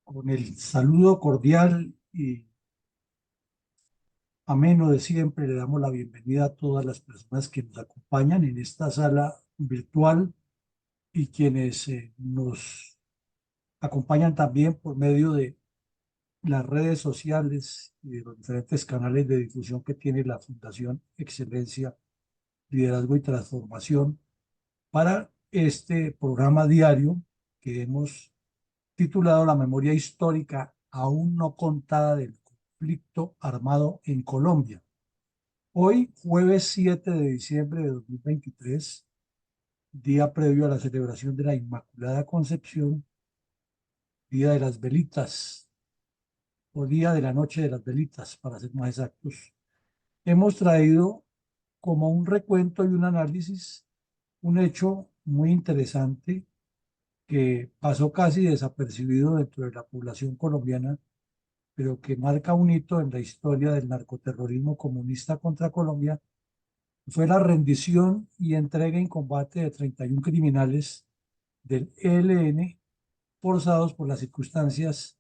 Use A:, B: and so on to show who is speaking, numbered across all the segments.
A: Con el saludo cordial y ameno de siempre, le damos la bienvenida a todas las personas que nos acompañan en esta sala virtual y quienes nos acompañan también por medio de las redes sociales y de los diferentes canales de difusión que tiene la Fundación Excelencia, Liderazgo y Transformación para este programa diario que hemos titulado La memoria histórica aún no contada del conflicto armado en Colombia. Hoy, jueves 7 de diciembre de 2023, día previo a la celebración de la Inmaculada Concepción, día de las velitas, o día de la noche de las velitas, para ser más exactos, hemos traído como un recuento y un análisis un hecho muy interesante que pasó casi desapercibido dentro de la población colombiana, pero que marca un hito en la historia del narcoterrorismo comunista contra Colombia. Fue la rendición y entrega en combate de 31 criminales del ELN forzados por las circunstancias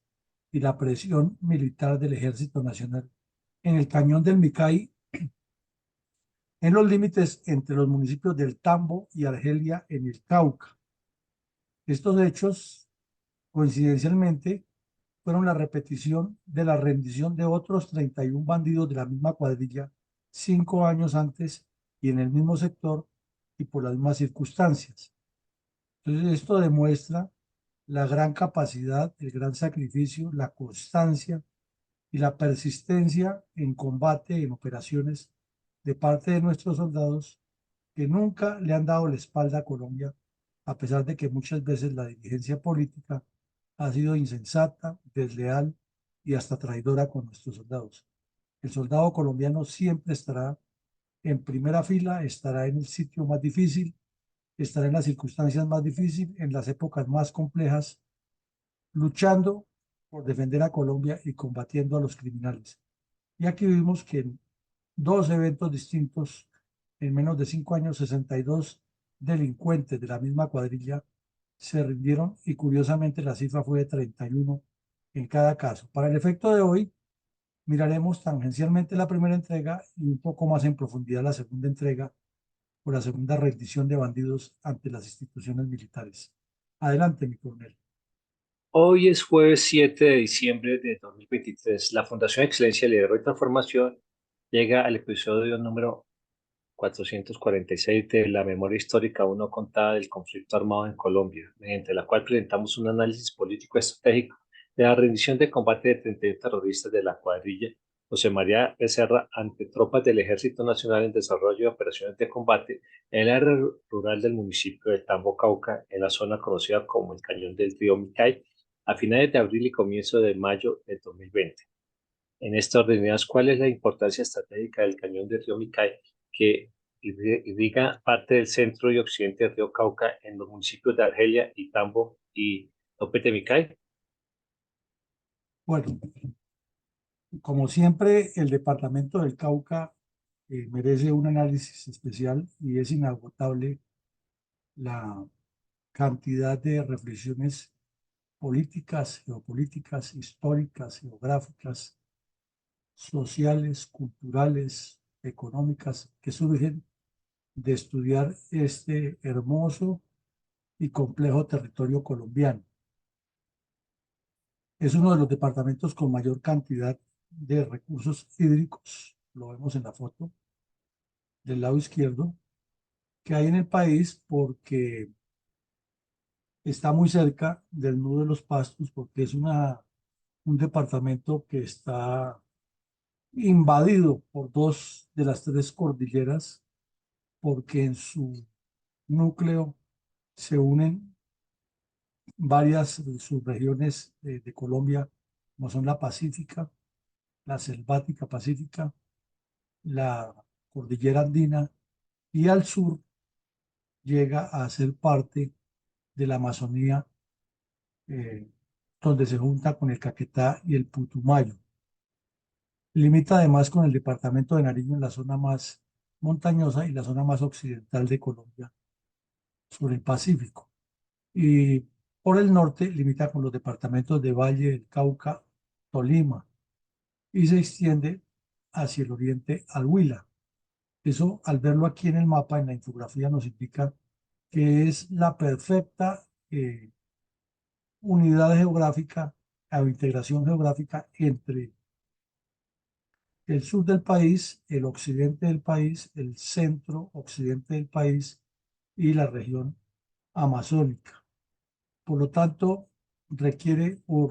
A: y la presión militar del Ejército Nacional en el cañón del Micay, en los límites entre los municipios del Tambo y Argelia en el Cauca. Estos hechos, coincidencialmente, fueron la repetición de la rendición de otros 31 bandidos de la misma cuadrilla 5 años antes y en el mismo sector y por las mismas circunstancias. Entonces, esto demuestra la gran capacidad, el gran sacrificio, la constancia y la persistencia en combate, en operaciones de parte de nuestros soldados que nunca le han dado la espalda a Colombia, a pesar de que muchas veces la dirigencia política ha sido insensata, desleal y hasta traidora con nuestros soldados. El soldado colombiano siempre estará en primera fila, estará en el sitio más difícil, estará en las circunstancias más difíciles, en las épocas más complejas, luchando por defender a Colombia y combatiendo a los criminales. Y aquí vimos que en dos eventos distintos, en menos de 5 años, 62 delincuentes de la misma cuadrilla se rindieron y curiosamente la cifra fue de 31 en cada caso. Para el efecto de hoy, miraremos tangencialmente la primera entrega y un poco más en profundidad la segunda entrega por la segunda rendición de bandidos ante las instituciones militares. Adelante, mi coronel.
B: Hoy es jueves 7 de diciembre de 2023. La Fundación Excelencia Liderazgo y Transformación llega al episodio número 446 de la memoria histórica aún no contada del conflicto armado en Colombia, mediante la cual presentamos un análisis político estratégico de la rendición de combate de 31 terroristas de la cuadrilla José María Becerra ante tropas del Ejército Nacional en desarrollo de operaciones de combate en el área rural del municipio de Tambo, Cauca, en la zona conocida como el Cañón del Río Micay, a finales de abril y comienzo de mayo de 2020. En esta orden de ideas, ¿cuál es la importancia estratégica del Cañón del Río Micay que irriga parte del centro y occidente del río Cauca en los municipios de Argelia, Itambo y López de Micay?
A: Bueno, como siempre, el departamento del Cauca merece un análisis especial y es inagotable la cantidad de reflexiones políticas, geopolíticas, históricas, geográficas, sociales, culturales, económicas que surgen de estudiar este hermoso y complejo territorio colombiano. Es uno de los departamentos con mayor cantidad de recursos hídricos, lo vemos en la foto del lado izquierdo, que hay en el país porque está muy cerca del nudo de los Pastos, porque es un departamento que está invadido por dos de las tres cordilleras, porque en su núcleo se unen varias subregiones de Colombia, como son la Pacífica, la Selvática Pacífica, la Cordillera Andina, y al sur llega a ser parte de la Amazonía, eh, donde se junta con el Caquetá y el Putumayo. Limita además con el departamento de Nariño en la zona más montañosa y la zona más occidental de Colombia, sobre el Pacífico. Y Por el norte limita con los departamentos de Valle del Cauca, Tolima, y se extiende hacia el oriente al Huila. Eso, al verlo aquí en el mapa, en la infografía, nos indica que es la perfecta unidad geográfica o integración geográfica entre el sur del país, el occidente del país, el centro occidente del país y la región amazónica. Por lo tanto, requiere o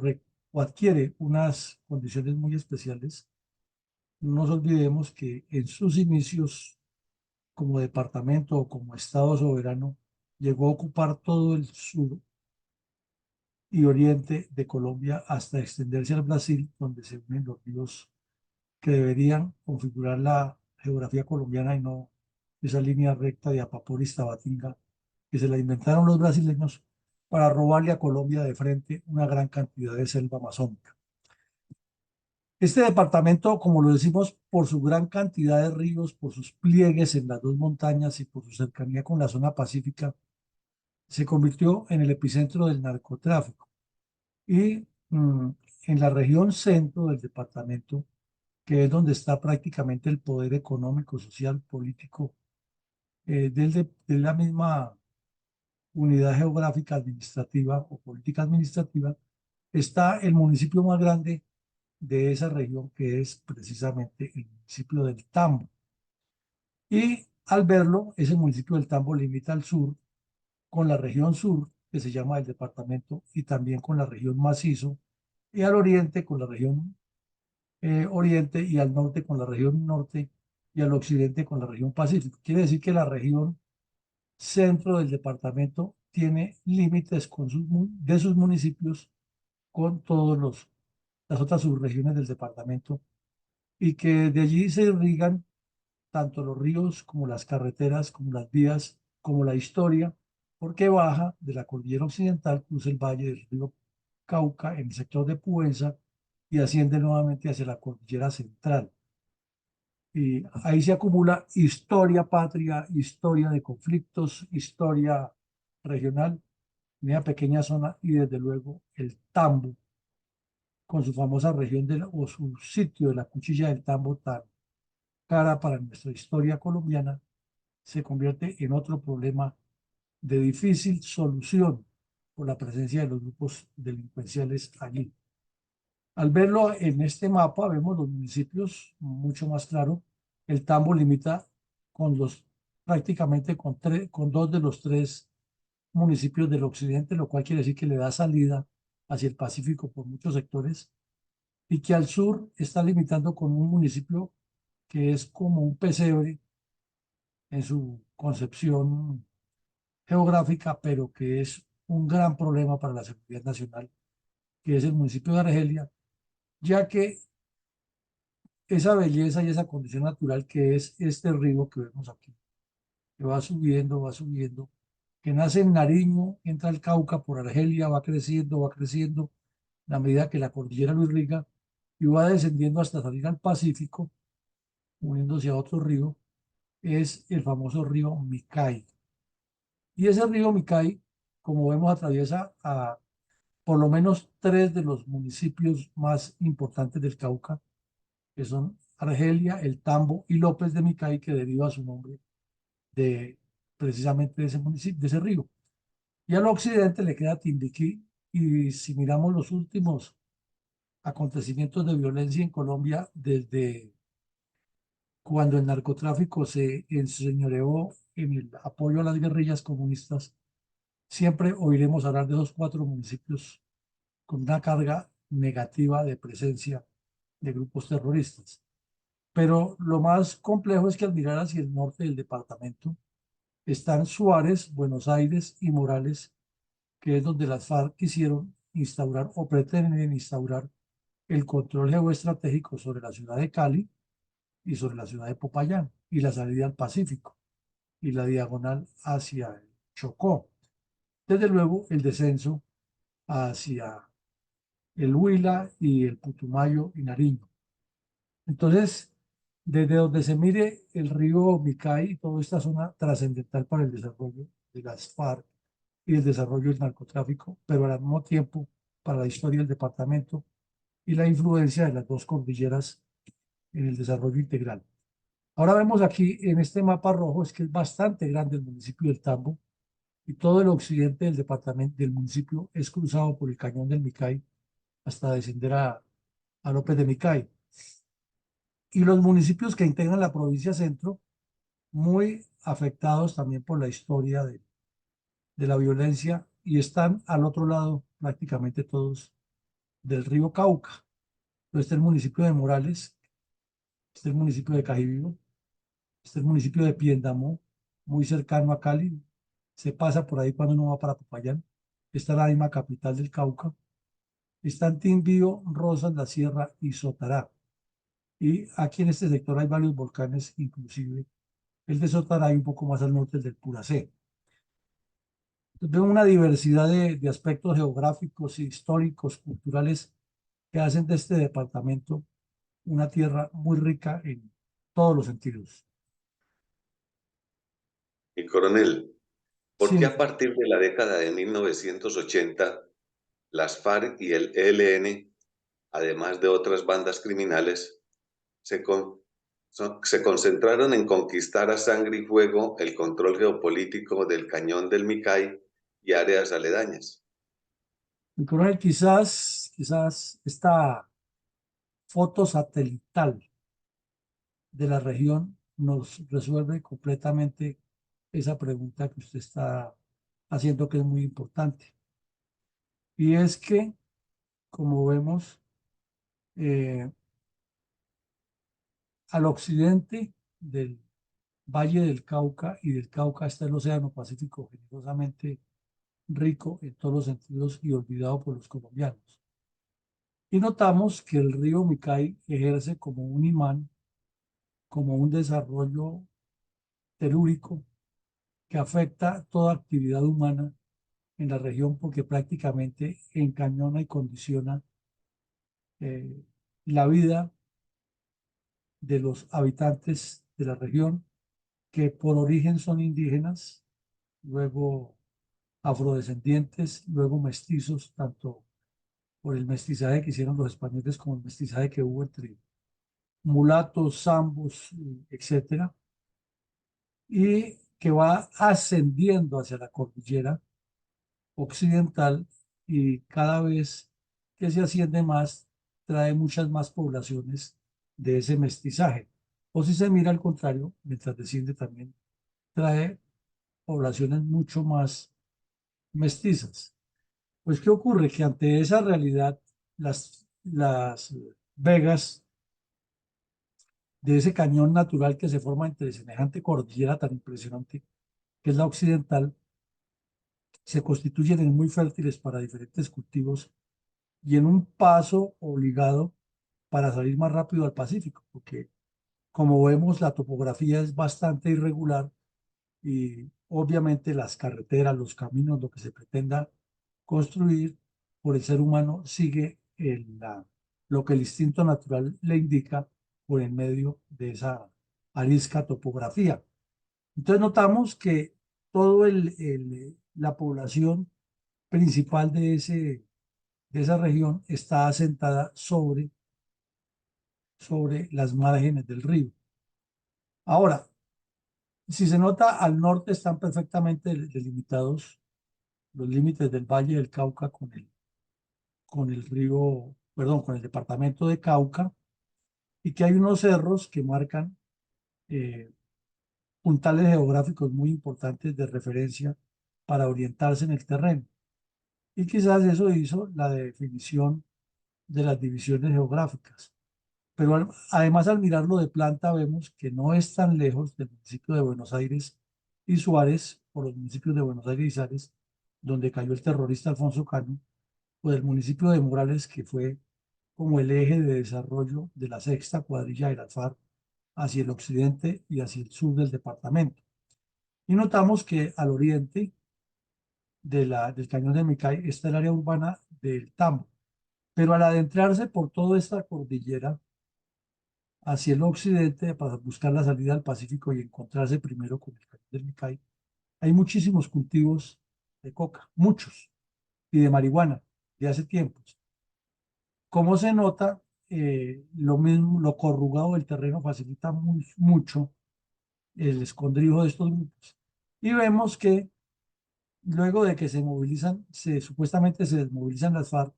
A: adquiere unas condiciones muy especiales. No nos olvidemos que en sus inicios como departamento o como estado soberano, llegó a ocupar todo el sur y oriente de Colombia hasta extenderse al Brasil, donde se unen los ríos que deberían configurar la geografía colombiana y no esa línea recta de Apaporis Tabatinga que se la inventaron los brasileños para robarle a Colombia de frente una gran cantidad de selva amazónica. Este departamento, como lo decimos, por su gran cantidad de ríos, por sus pliegues en las dos montañas y por su cercanía con la zona pacífica, se convirtió en el epicentro del narcotráfico. Y en la región centro del departamento, que es donde está prácticamente el poder económico, social, político de la misma unidad geográfica administrativa o política administrativa, está el municipio más grande de esa región, que es precisamente el municipio del Tambo. Y al verlo, ese municipio del Tambo limita al sur con la región sur, que se llama el departamento, y también con la región macizo, y al oriente con la región oriente, y al norte con la región norte, y al occidente con la región pacífico. Quiere decir que la región centro del departamento tiene límites con de sus municipios con todas las otras subregiones del departamento, y que de allí se irrigan tanto los ríos como las carreteras, como las vías, como la historia, porque baja de la cordillera occidental, cruza el valle del río Cauca en el sector de Puenza y asciende nuevamente hacia la cordillera central. Y ahí se acumula historia patria, historia de conflictos, historia regional, en una pequeña zona, y desde luego el Tambo, con su famosa región o su sitio de la Cuchilla del Tambo, tan cara para nuestra historia colombiana, se convierte en otro problema de difícil solución por la presencia de los grupos delincuenciales allí. Al verlo en este mapa, vemos los municipios mucho más claro. El Tambo limita con prácticamente con dos de los tres municipios del occidente, lo cual quiere decir que le da salida hacia el Pacífico por muchos sectores, y que al sur está limitando con un municipio que es como un pesebre en su concepción geográfica, pero que es un gran problema para la seguridad nacional, que es el municipio de Argelia, ya que esa belleza y esa condición natural que es este río que vemos aquí, que va subiendo, que nace en Nariño, entra al Cauca por Argelia, va creciendo, a medida que la cordillera lo irriga, y va descendiendo hasta salir al Pacífico, uniéndose a otro río, es el famoso río Micay. Y ese río Micay, como vemos, atraviesa a por lo menos tres de los municipios más importantes del Cauca, que son Argelia, El Tambo y López de Micay, que deriva su nombre de precisamente de ese municipio, de ese río. Y al occidente le queda Timbiquí, y si miramos los últimos acontecimientos de violencia en Colombia, desde cuando el narcotráfico se enseñoreó en el apoyo a las guerrillas comunistas, siempre oiremos hablar de esos cuatro municipios con una carga negativa de presencia de grupos terroristas. Pero lo más complejo es que al mirar hacia el norte del departamento están Suárez, Buenos Aires y Morales, que es donde las FARC quisieron instaurar o pretenden instaurar el control geoestratégico sobre la ciudad de Cali y sobre la ciudad de Popayán y la salida al Pacífico y la diagonal hacia el Chocó. Desde luego, el descenso hacia el Huila y el Putumayo y Nariño. Entonces, desde donde se mire el río Micay y toda esta zona trascendental para el desarrollo de las FARC, y el desarrollo del narcotráfico, pero al mismo tiempo para la historia del departamento y la influencia de las dos cordilleras en el desarrollo integral. Ahora vemos aquí en este mapa rojo, es que es bastante grande el municipio del Tambo y todo el occidente del departamento del municipio es cruzado por el cañón del Micay hasta descender a López de Micay. Y los municipios que integran la provincia centro, muy afectados también por la historia de la violencia y están al otro lado prácticamente todos del río Cauca. Entonces está el municipio de Morales, está el municipio de Cajivivo, está el municipio de Piendamó, muy cercano a Cali, se pasa por ahí cuando uno va para Popayán, está la misma capital del Cauca, están Timbío, Rosas, La Sierra y Sotará. Y aquí en este sector hay varios volcanes, inclusive el de Sotará y un poco más al norte el del Puracé. Veo una diversidad de aspectos geográficos, históricos, culturales que hacen de este departamento una tierra muy rica en todos los sentidos.
C: Y coronel, ¿por qué
A: Sí,
C: a partir de la década de 1980 las FARC y el ELN, además de otras bandas criminales, se concentraron en conquistar a sangre y fuego el control geopolítico del Cañón del Micay y áreas aledañas?
A: mi coronel, quizás esta foto satelital de la región nos resuelve completamente esa pregunta que usted está haciendo, que es muy importante. Y es que, como vemos, eh, al occidente del Valle del Cauca y del Cauca está el Océano Pacífico, generosamente rico en todos los sentidos y olvidado por los colombianos. Y notamos que el río Micay ejerce como un imán, como un desarrollo telúrico que afecta toda actividad humana en la región porque prácticamente encañona y condiciona eh, la vida de los habitantes de la región que por origen son indígenas, luego afrodescendientes, luego mestizos, tanto por el mestizaje que hicieron los españoles como el mestizaje que hubo entre mulatos, zambos, etcétera, y que va ascendiendo hacia la cordillera occidental y cada vez que se asciende más, trae muchas más poblaciones de ese mestizaje. O si se mira al contrario, mientras desciende también trae poblaciones mucho más mestizas. Pues, ¿qué ocurre? Que ante esa realidad, las vegas de ese cañón natural que se forma entre semejante cordillera tan impresionante, que es la occidental, se constituyen en muy fértiles para diferentes cultivos y en un paso obligado para salir más rápido al Pacífico, porque como vemos la topografía es bastante irregular y obviamente las carreteras, los caminos, lo que se pretenda construir por el ser humano sigue lo que el instinto natural le indica por en medio de esa arisca topografía. Entonces notamos que todo la población principal de esa región está asentada sobre las márgenes del río. Ahora, si se nota, al norte están perfectamente delimitados los límites del Valle del Cauca con el río, perdón, con el departamento de Cauca, y que hay unos cerros que marcan eh, puntales geográficos muy importantes de referencia para orientarse en el terreno. Y quizás eso hizo la definición de las divisiones geográficas. Pero además al mirarlo de planta vemos que no es tan lejos del municipio de Buenos Aires y Suárez, o los municipios de Buenos Aires y Suárez, donde cayó el terrorista Alfonso Cano, o del municipio de Morales, que fue como el eje de desarrollo de la sexta cuadrilla de las FARC hacia el occidente y hacia el sur del departamento. Y notamos que al oriente del cañón de Micay está el área urbana del Tambo, pero al adentrarse por toda esta cordillera hacia el occidente para buscar la salida al Pacífico y encontrarse primero con el cañón del Micay, hay muchísimos cultivos de coca, muchos, y de marihuana, de hace tiempos. Como se nota, lo mismo, lo corrugado del terreno facilita mucho el escondrijo de estos grupos. Y vemos que luego de que se movilizan, supuestamente se desmovilizan las FARC,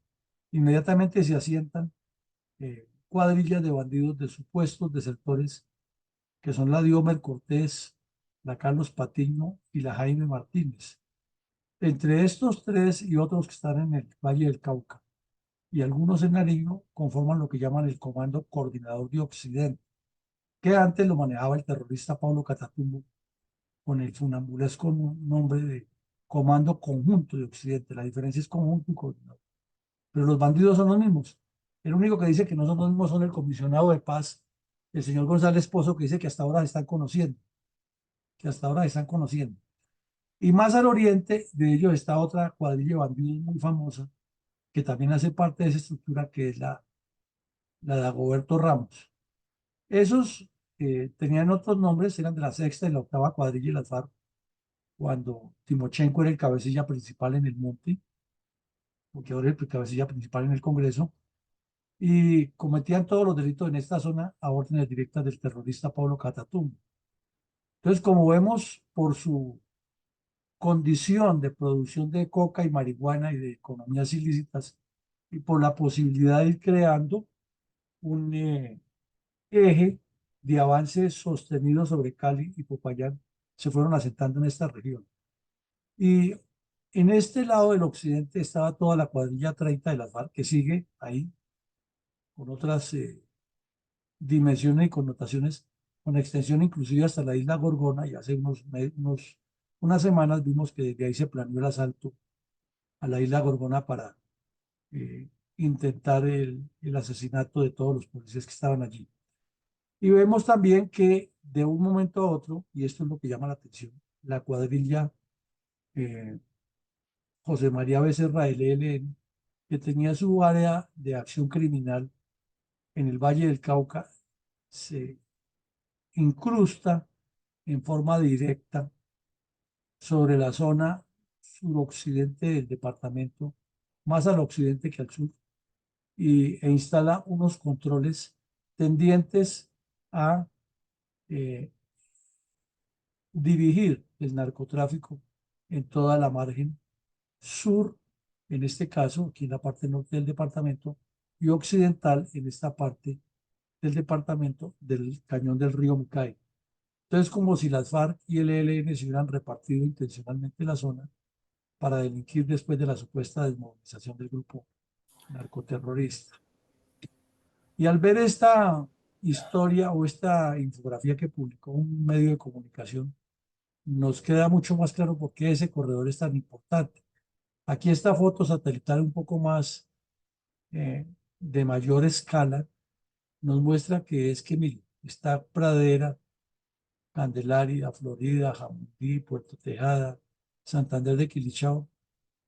A: inmediatamente se asientan cuadrillas de bandidos de supuestos desertores, que son la Diomer Cortés, la Carlos Patiño y la Jaime Martínez. Entre estos tres y otros que están en el Valle del Cauca y algunos en Nariño, conforman lo que llaman el Comando Coordinador de Occidente, que antes lo manejaba el terrorista Pablo Catatumbo con el funambulesco nombre de Comando Conjunto de Occidente. La diferencia es conjunto y coordinador. Pero los bandidos son los mismos. El único que dice que no son los mismos son el comisionado de paz, el señor González Pozo, que dice que hasta ahora se están conociendo, que hasta ahora se están conociendo. Y más al oriente de ellos está otra cuadrilla de bandidos muy famosa, que también hace parte de esa estructura, que es la de Agoberto Ramos. Esos tenían otros nombres, eran de la sexta y la octava cuadrilla de las FARC, cuando Timochenko era el cabecilla principal en el monte, porque ahora es el cabecilla principal en el Congreso, y cometían todos los delitos en esta zona a órdenes directas del terrorista Pablo Catatumbo. Entonces, como vemos, por su condición de producción de coca y marihuana y de economías ilícitas, y por la posibilidad de ir creando un eje de avance sostenido sobre Cali y Popayán, se fueron asentando en esta región. Y en este lado del occidente estaba toda la cuadrilla 30 de las FARC, que sigue ahí, con otras dimensiones y connotaciones, con extensión inclusive hasta la isla Gorgona, y hace unas semanas vimos que desde ahí se planeó el asalto a la isla Gorgona para intentar el asesinato de todos los policías que estaban allí. Y vemos también que de un momento a otro, y esto es lo que llama la atención, la cuadrilla eh, José María Becerra del ELN, que tenía su área de acción criminal en el Valle del Cauca, se incrusta en forma directa sobre la zona suroccidente del departamento, más al occidente que al sur, e instala unos controles tendientes a eh, dirigir el narcotráfico en toda la margen sur, en este caso, aquí en la parte norte del departamento, y occidental, en esta parte del departamento del cañón del río Mucay. Entonces, como si las FARC y el ELN se hubieran repartido intencionalmente la zona para delinquir después de la supuesta desmovilización del grupo narcoterrorista. Y al ver esta historia o esta infografía que publicó un medio de comunicación, nos queda mucho más claro por qué ese corredor es tan importante. Aquí esta foto satelital un poco más de mayor escala nos muestra que es que, mire, está Pradera, Candelaria, Florida, Jamundí, Puerto Tejada, Santander de Quilichao,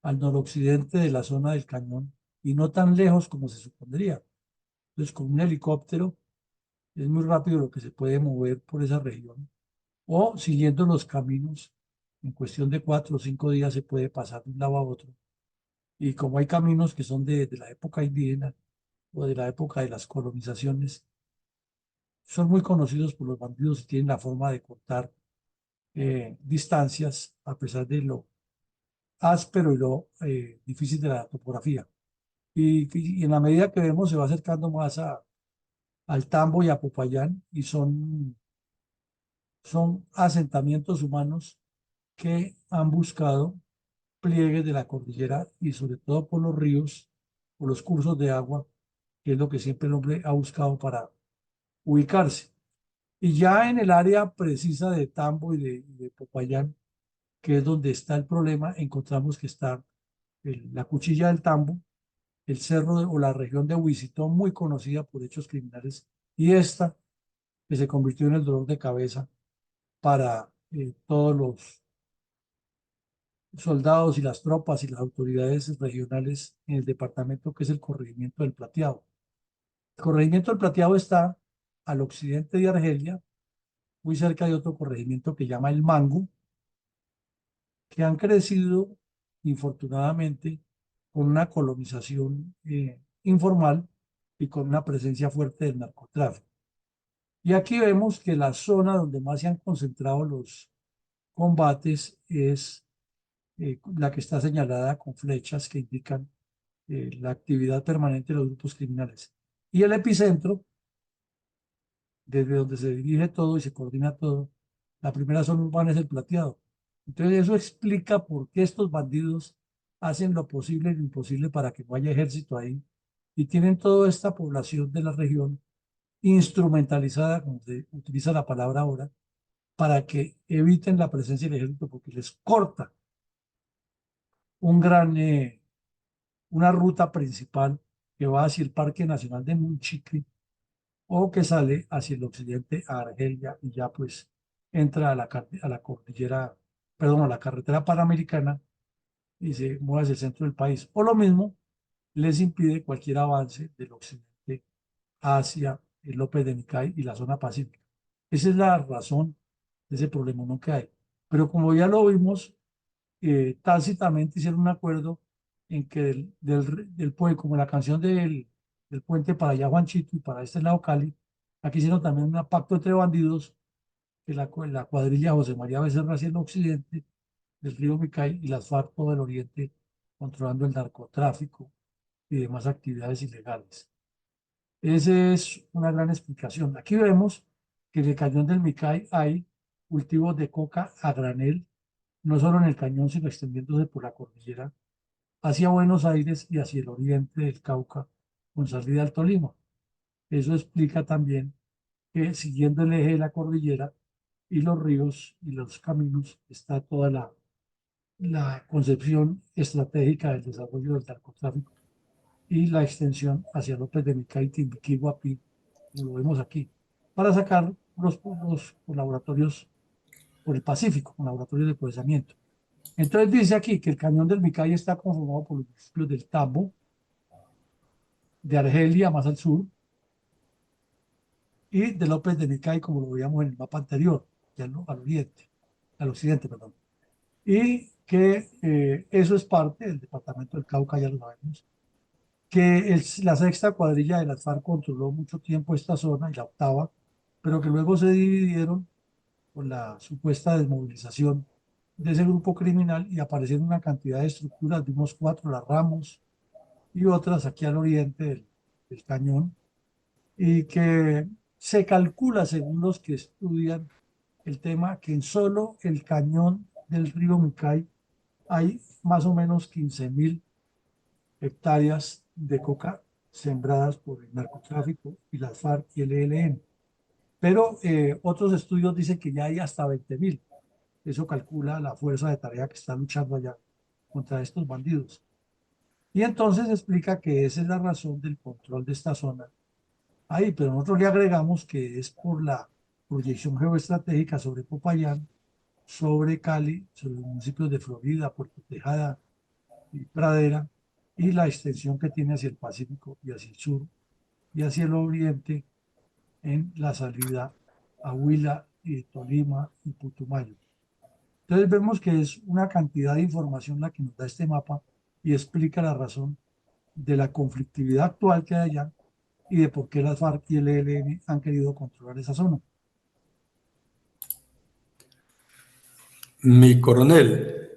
A: al noroccidente de la zona del cañón y no tan lejos como se supondría. Entonces, con un helicóptero es muy rápido lo que se puede mover por esa región, o siguiendo los caminos, en cuestión de 4 o 5 días se puede pasar de un lado a otro. Y como hay caminos que son de la época indígena o de la época de las colonizaciones, son muy conocidos por los bandidos y tienen la forma de cortar distancias a pesar de lo áspero y lo difícil de la topografía. Y en la medida que vemos se va acercando más al Tambo y a Popayán, y son asentamientos humanos que han buscado pliegues de la cordillera y sobre todo por los ríos, por los cursos de agua, que es lo que siempre el hombre ha buscado para ubicarse. Y ya en el área precisa de Tambo y de Popayán, que es donde está el problema, encontramos que está la Cuchilla del Tambo, el cerro o la región de Huizitón, muy conocida por hechos criminales, y esta que se convirtió en el dolor de cabeza para todos los soldados y las tropas y las autoridades regionales en el departamento, que es el Corregimiento del Plateado. El Corregimiento del Plateado está al occidente de Argelia, muy cerca de otro corregimiento que llama el Mango, que han crecido infortunadamente, con una colonización informal y con una presencia fuerte del narcotráfico. Y aquí vemos que la zona donde más se han concentrado los combates es la que está señalada con flechas que indican la actividad permanente de los grupos criminales. Y el epicentro, desde donde se dirige todo y se coordina todo, la primera zona urbana es el Plateado. Entonces eso explica por qué estos bandidos hacen lo posible y lo imposible para que no haya ejército ahí y tienen toda esta población de la región instrumentalizada, como se utiliza la palabra ahora, para que eviten la presencia del ejército porque les corta un gran, una ruta principal que va hacia el Parque Nacional de Munchique o que sale hacia el occidente a Argelia y ya pues entra a la cordillera, perdón, a la carretera panamericana y se mueve hacia el centro del país. O lo mismo, les impide cualquier avance del occidente hacia el López de Micay y la zona pacífica. Esa es la razón de ese problema ¿no? que hay. Pero como ya lo vimos, tácitamente hicieron un acuerdo en que del puente, como la canción del puente para allá Juanchito y para este lado Cali, aquí hicieron también un pacto entre bandidos, que la cuadrilla José María Becerra hacia el occidente del río Micay y las FARC todo el oriente, controlando el narcotráfico y demás actividades ilegales. Esa es una gran explicación. Aquí vemos que en el cañón del Micay hay cultivos de coca a granel, no solo en el cañón, sino extendiéndose por la cordillera hacia Buenos Aires y hacia el oriente del Cauca, con salida al Tolima. Eso explica también que siguiendo el eje de la cordillera y los ríos y los caminos está toda la concepción estratégica del desarrollo del narcotráfico y la extensión hacia López de Micay, Timbiquí, Guapí, como lo vemos aquí, para sacar los laboratorios por el Pacífico, con laboratorios de procesamiento. Entonces dice aquí que el cañón del Micay está conformado por los municipios del Tambo, de Argelia más al sur, y de López de Micay, como lo veíamos en el mapa anterior, ya al oriente, al occidente, perdón. Y que eso es parte del departamento del Cauca, ya lo sabemos, que la sexta cuadrilla de las FARC controló mucho tiempo esta zona y la octava, pero que luego se dividieron con la supuesta desmovilización de ese grupo criminal y aparecieron una cantidad de estructuras, vimos cuatro, las Ramos y otras aquí al oriente del cañón, y que se calcula, según los que estudian el tema, que en solo el cañón del río Micay hay más o menos 15.000 hectáreas de coca sembradas por el narcotráfico y las FARC y el ELN. Pero otros estudios dicen que ya hay hasta 20.000. Eso calcula la fuerza de tarea que está luchando allá contra estos bandidos. Y entonces explica que esa es la razón del control de esta zona ahí, pero nosotros le agregamos que es por la proyección geoestratégica sobre Popayán, sobre Cali, sobre los municipios de Florida, Puerto Tejada y Pradera, y la extensión que tiene hacia el Pacífico y hacia el sur y hacia el oriente en la salida a Huila y Tolima y Putumayo. Entonces vemos que es una cantidad de información la que nos da este mapa y explica la razón de la conflictividad actual que hay allá y de por qué las FARC y el ELN han querido controlar esa zona.
D: Mi coronel,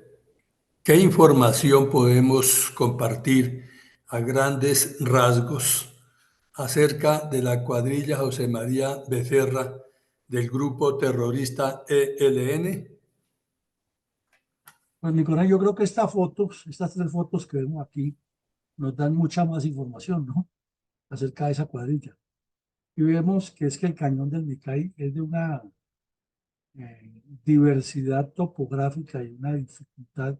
D: ¿qué información podemos compartir a grandes rasgos acerca de la cuadrilla José María Becerra del grupo terrorista ELN?
A: Pues mi coronel, yo creo que estas tres fotos que vemos aquí nos dan mucha más información, ¿no? Acerca de esa cuadrilla. Y vemos que es que el cañón del Micay es de una diversidad topográfica y una dificultad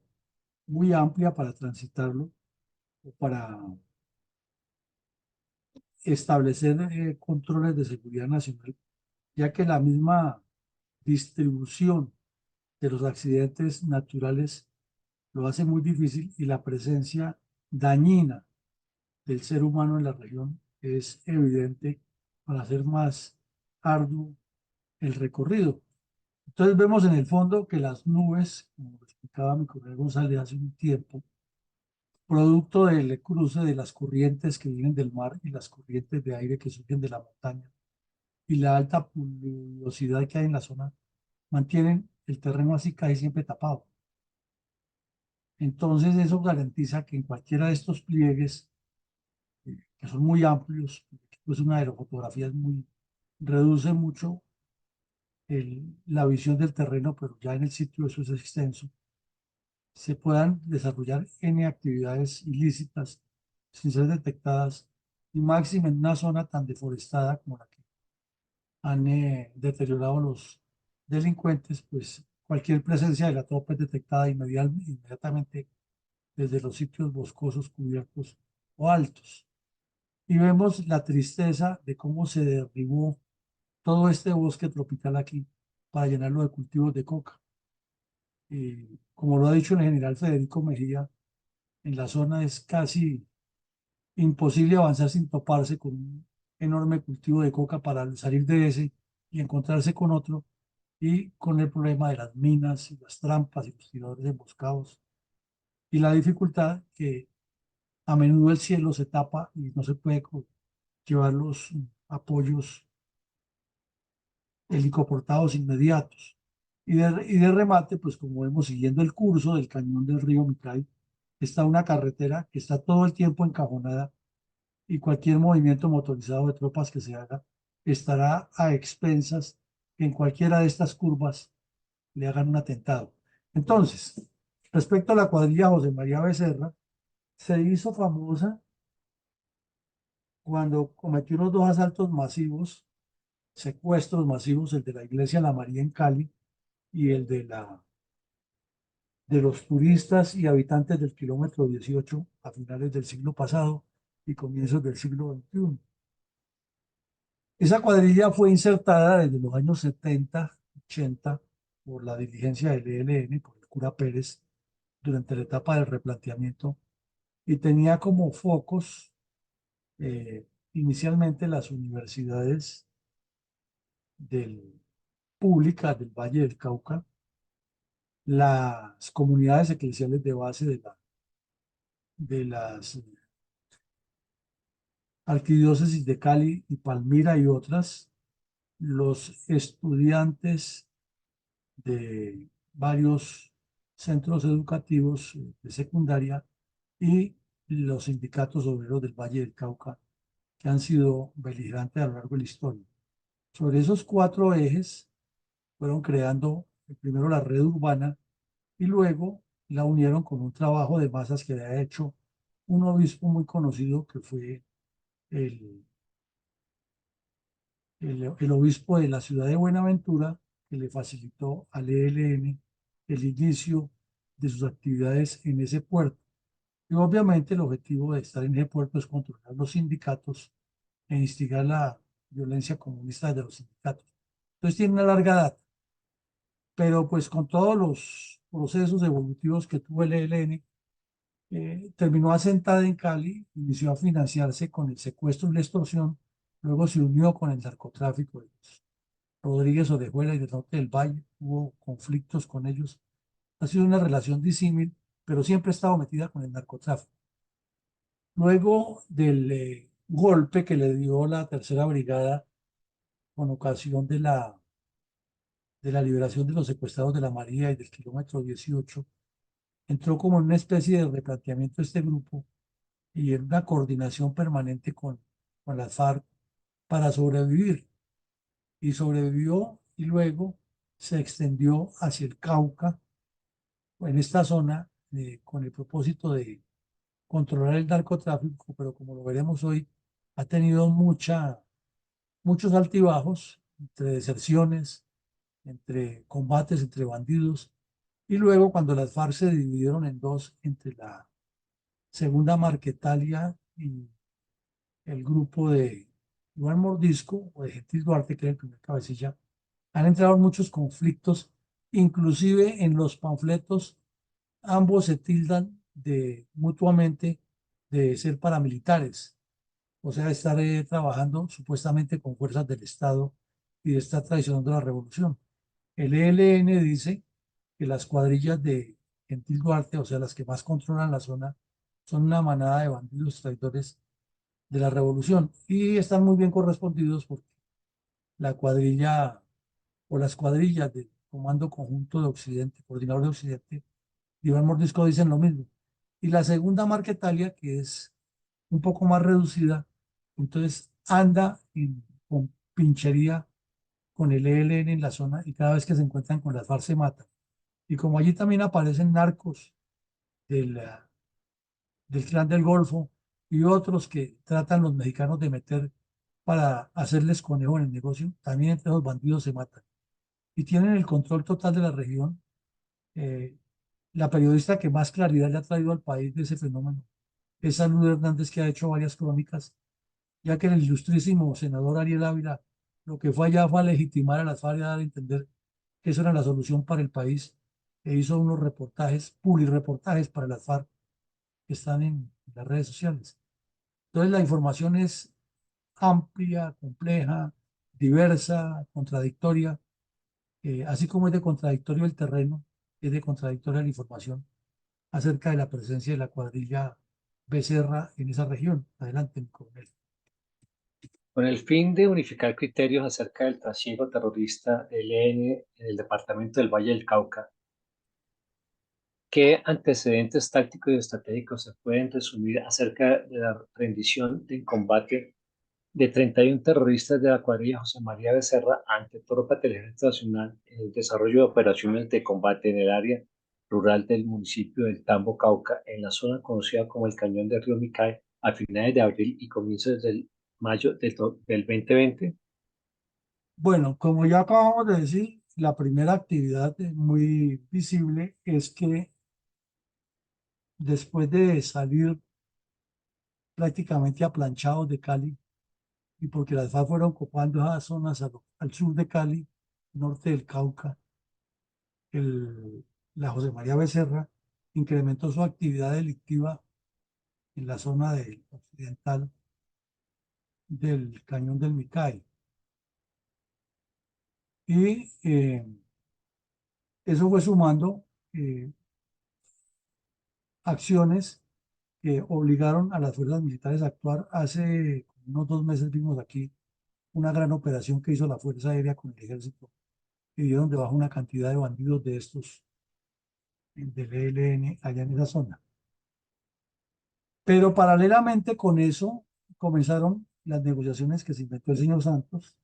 A: muy amplia para transitarlo o para establecer controles de seguridad nacional, ya que la misma distribución de los accidentes naturales lo hace muy difícil y la presencia dañina del ser humano en la región es evidente para hacer más arduo el recorrido. Entonces vemos en el fondo que las nubes, como lo explicaba mi colega González hace un tiempo, producto del cruce de las corrientes que vienen del mar y las corrientes de aire que surgen de la montaña y la alta pluviosidad que hay en la zona, mantienen el terreno así casi siempre tapado. Entonces eso garantiza que en cualquiera de estos pliegues, que son muy amplios, pues una aerofotografía es muy, reduce mucho la visión del terreno, pero ya en el sitio eso es extenso, se puedan desarrollar N actividades ilícitas sin ser detectadas y máxima en una zona tan deforestada como la que han deteriorado los delincuentes, pues cualquier presencia de la tropa es detectada inmediatamente desde los sitios boscosos, cubiertos o altos. Y vemos la tristeza de cómo se derribó todo este bosque tropical aquí para llenarlo de cultivos de coca. Como lo ha dicho el general Federico Mejía, en la zona es casi imposible avanzar sin toparse con un enorme cultivo de coca para salir de ese y encontrarse con otro, y con el problema de las minas y las trampas y los tiradores emboscados y la dificultad que a menudo el cielo se tapa y no se puede llevar los apoyos helicoportados inmediatos. Y de remate, pues como vemos, siguiendo el curso del cañón del río Micay, está una carretera que está todo el tiempo encajonada y cualquier movimiento motorizado de tropas que se haga estará a expensas que en cualquiera de estas curvas le hagan un atentado. Entonces, respecto a la cuadrilla José María Becerra, se hizo famosa cuando cometió unos dos asaltos masivos, secuestros masivos, el de la iglesia La María en Cali y el de los turistas y habitantes del kilómetro 18 a finales del siglo pasado y comienzos del siglo XXI. Esa cuadrilla fue insertada desde los años 70, 80 por la dirigencia del ELN, por el cura Pérez, durante la etapa del replanteamiento, y tenía como focos inicialmente las universidades públicas del Valle del Cauca, las comunidades eclesiales de base de las arquidiócesis de Cali y Palmira y otras, los estudiantes de varios centros educativos de secundaria y los sindicatos obreros del Valle del Cauca, que han sido beligerantes a lo largo de la historia. Sobre esos cuatro ejes fueron creando primero la red urbana y luego la unieron con un trabajo de masas que había hecho un obispo muy conocido que fue el, el obispo de la ciudad de Buenaventura, que le facilitó al ELN el inicio de sus actividades en ese puerto. Y obviamente el objetivo de estar en ese puerto es controlar los sindicatos e instigar la violencia comunista de los sindicatos. Entonces tiene una larga data, pero pues con todos los procesos evolutivos que tuvo el ELN, terminó asentada en Cali, inició a financiarse con el secuestro y la extorsión, luego se unió con el narcotráfico de los Rodríguez Orejuela y del norte del Valle, hubo conflictos con ellos, ha sido una relación disímil, pero siempre ha estado metida con el narcotráfico. Luego del golpe que le dio la tercera brigada con ocasión de la liberación de los secuestrados de la María y del kilómetro 18, entró como en una especie de replanteamiento de este grupo y en una coordinación permanente con las FARC para sobrevivir. Y sobrevivió y luego se extendió hacia el Cauca, en esta zona, con el propósito de controlar el narcotráfico, pero como lo veremos hoy, ha tenido muchos altibajos entre deserciones, entre combates entre bandidos, y luego cuando las FARC se dividieron en dos, entre la segunda Marquetalia y el grupo de Iván Mordisco o de Gentil Duarte, que era el primer cabecilla, han entrado muchos conflictos, inclusive en los panfletos, ambos se tildan mutuamente de ser paramilitares, o sea, estar trabajando supuestamente con fuerzas del Estado y de estar traicionando la revolución. El ELN dice que las cuadrillas de Gentil Duarte, o sea, las que más controlan la zona, son una manada de bandidos traidores de la revolución y están muy bien correspondidos porque la cuadrilla o las cuadrillas del Comando Conjunto de Occidente, Coordinador de Occidente, Iván Mordisco dicen lo mismo. Y la segunda Marquetalia, que es un poco más reducida, entonces anda con pinchería con el ELN en la zona y cada vez que se encuentran con las FARC se matan. Y como allí también aparecen narcos del, del Clan del Golfo y otros que tratan los mexicanos de meter para hacerles conejo en el negocio, también entre los bandidos se matan. Y tienen el control total de la región. Eh, la periodista que más claridad le ha traído al país de ese fenómeno es Salud Hernández, que ha hecho varias crónicas, ya que el ilustrísimo senador Ariel Ávila lo que fue allá fue a legitimar a las FARC y a dar a entender que eso era la solución para el país, e hizo unos reportajes, publireportajes para las FARC que están en las redes sociales. Entonces la información es amplia, compleja, diversa, contradictoria, así como es de contradictorio el terreno, es de contradictoria la información acerca de la presencia de la cuadrilla Becerra en esa región. Adelante, mi coronel.
B: Con el fin de unificar criterios acerca del trasiego terrorista del ELN en el departamento del Valle del Cauca, ¿qué antecedentes tácticos y estratégicos se pueden resumir acerca de la rendición en combate de 31 terroristas de la cuadrilla José María Becerra ante tropas del Ejército Nacional en el desarrollo de operaciones de combate en el área rural del municipio del Tambo, Cauca, en la zona conocida como el Cañón del Río Micay, a finades de abril y comienzos del mayo del 2020?
A: Bueno, como ya acabamos de decir, la primera actividad muy visible es que después de salir prácticamente aplanchados de Cali, y porque las FARC fueron ocupando esas zonas al sur de Cali, norte del Cauca, la José María Becerra incrementó su actividad delictiva en la zona occidental del Cañón del Micay. Y eso fue sumando acciones que obligaron a las fuerzas militares a actuar. Hace unos 2 meses vimos aquí una gran operación que hizo la Fuerza Aérea con el Ejército y dieron debajo una cantidad de bandidos de estos del ELN allá en esa zona. Pero paralelamente con eso comenzaron las negociaciones que se inventó el señor Santos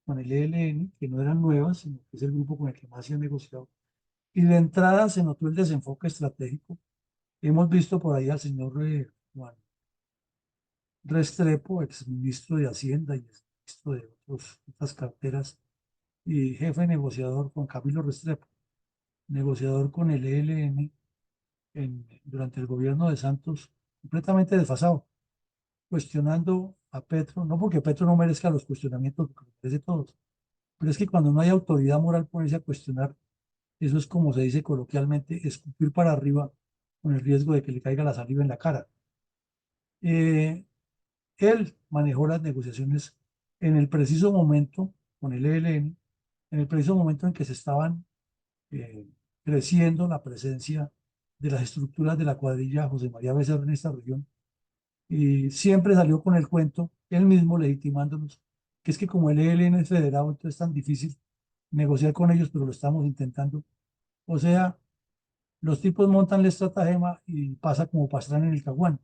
A: con el ELN, que no eran nuevas, sino que es el grupo con el que más se ha negociado. Y de entrada se notó el desenfoque estratégico. Hemos visto por ahí al señor Juan Restrepo, exministro de Hacienda y exministro de otras carteras, y jefe negociador Juan Camilo Restrepo, negociador con el ELN durante el gobierno de Santos, completamente desfasado, cuestionando a Petro, no porque Petro no merezca los cuestionamientos, porque los merece todos, pero es que cuando no hay autoridad moral ponerse a cuestionar, eso es como se dice coloquialmente, escupir para arriba con el riesgo de que le caiga la saliva en la cara. Eh, Él manejó las negociaciones en el preciso momento con el ELN, en el preciso momento en que se estaban eh, creciendo la presencia de las estructuras de la cuadrilla José María Becerra en esta región. Y siempre salió con el cuento, él mismo legitimándonos, que es que como el ELN es federado, entonces es tan difícil negociar con ellos, pero lo estamos intentando. O sea, los tipos montan la estratagema y pasa como pastrán en el caguán.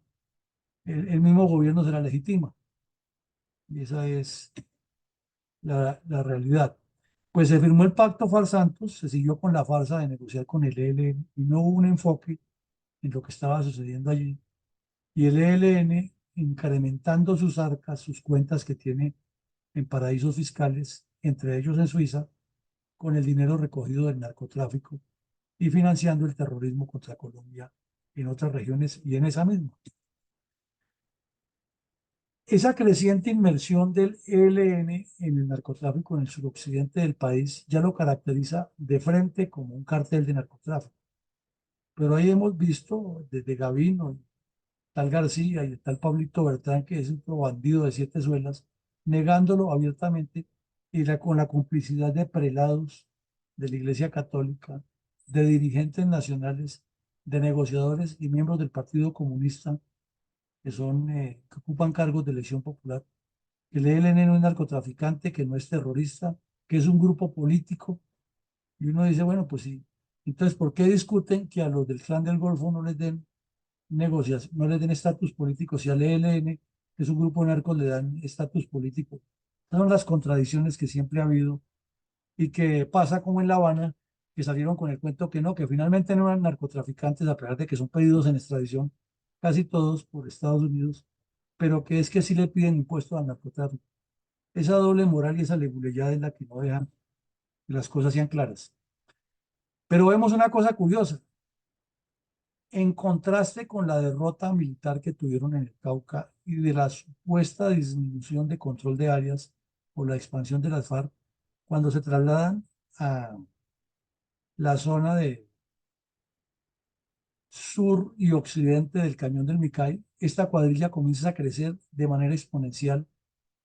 A: El mismo gobierno se la legitima. Y esa es la realidad. Pues se firmó el pacto Far-Santos, se siguió con la farsa de negociar con el ELN y no hubo un enfoque en lo que estaba sucediendo allí. Y el ELN, incrementando sus arcas, sus cuentas que tiene en paraísos fiscales, entre ellos en Suiza, con el dinero recogido del narcotráfico y financiando el terrorismo contra Colombia en otras regiones y en esa misma. Esa creciente inmersión del ELN en el narcotráfico en el suroccidente del país ya lo caracteriza de frente como un cartel de narcotráfico. Pero ahí hemos visto desde Gavino, tal García y el tal Pablito Bertrán, que es otro bandido de 7 suelas, negándolo abiertamente y con la complicidad de prelados de la Iglesia Católica, de dirigentes nacionales, de negociadores y miembros del Partido Comunista que ocupan cargos de elección popular. El ELN no es narcotraficante, que no es terrorista, que es un grupo político. Y uno dice, bueno, pues sí. Entonces, ¿por qué discuten que a los del Clan del Golfo no les den negociación, no les den estatus político, si al ELN, que es un grupo de narcos, le dan estatus político? Esas son las contradicciones que siempre ha habido y que pasa como en La Habana, que salieron con el cuento que no, que finalmente no eran narcotraficantes, a pesar de que son pedidos en extradición casi todos por Estados Unidos, pero que es que sí le piden impuestos al narcotráfico. Esa doble moral y esa leguleyada es la que no dejan que las cosas sean claras. Pero vemos una cosa curiosa. En contraste con la derrota militar que tuvieron en el Cauca y de la supuesta disminución de control de áreas por la expansión de las FARC, cuando se trasladan a la zona de sur y occidente del Cañón del Micay, esta cuadrilla comienza a crecer de manera exponencial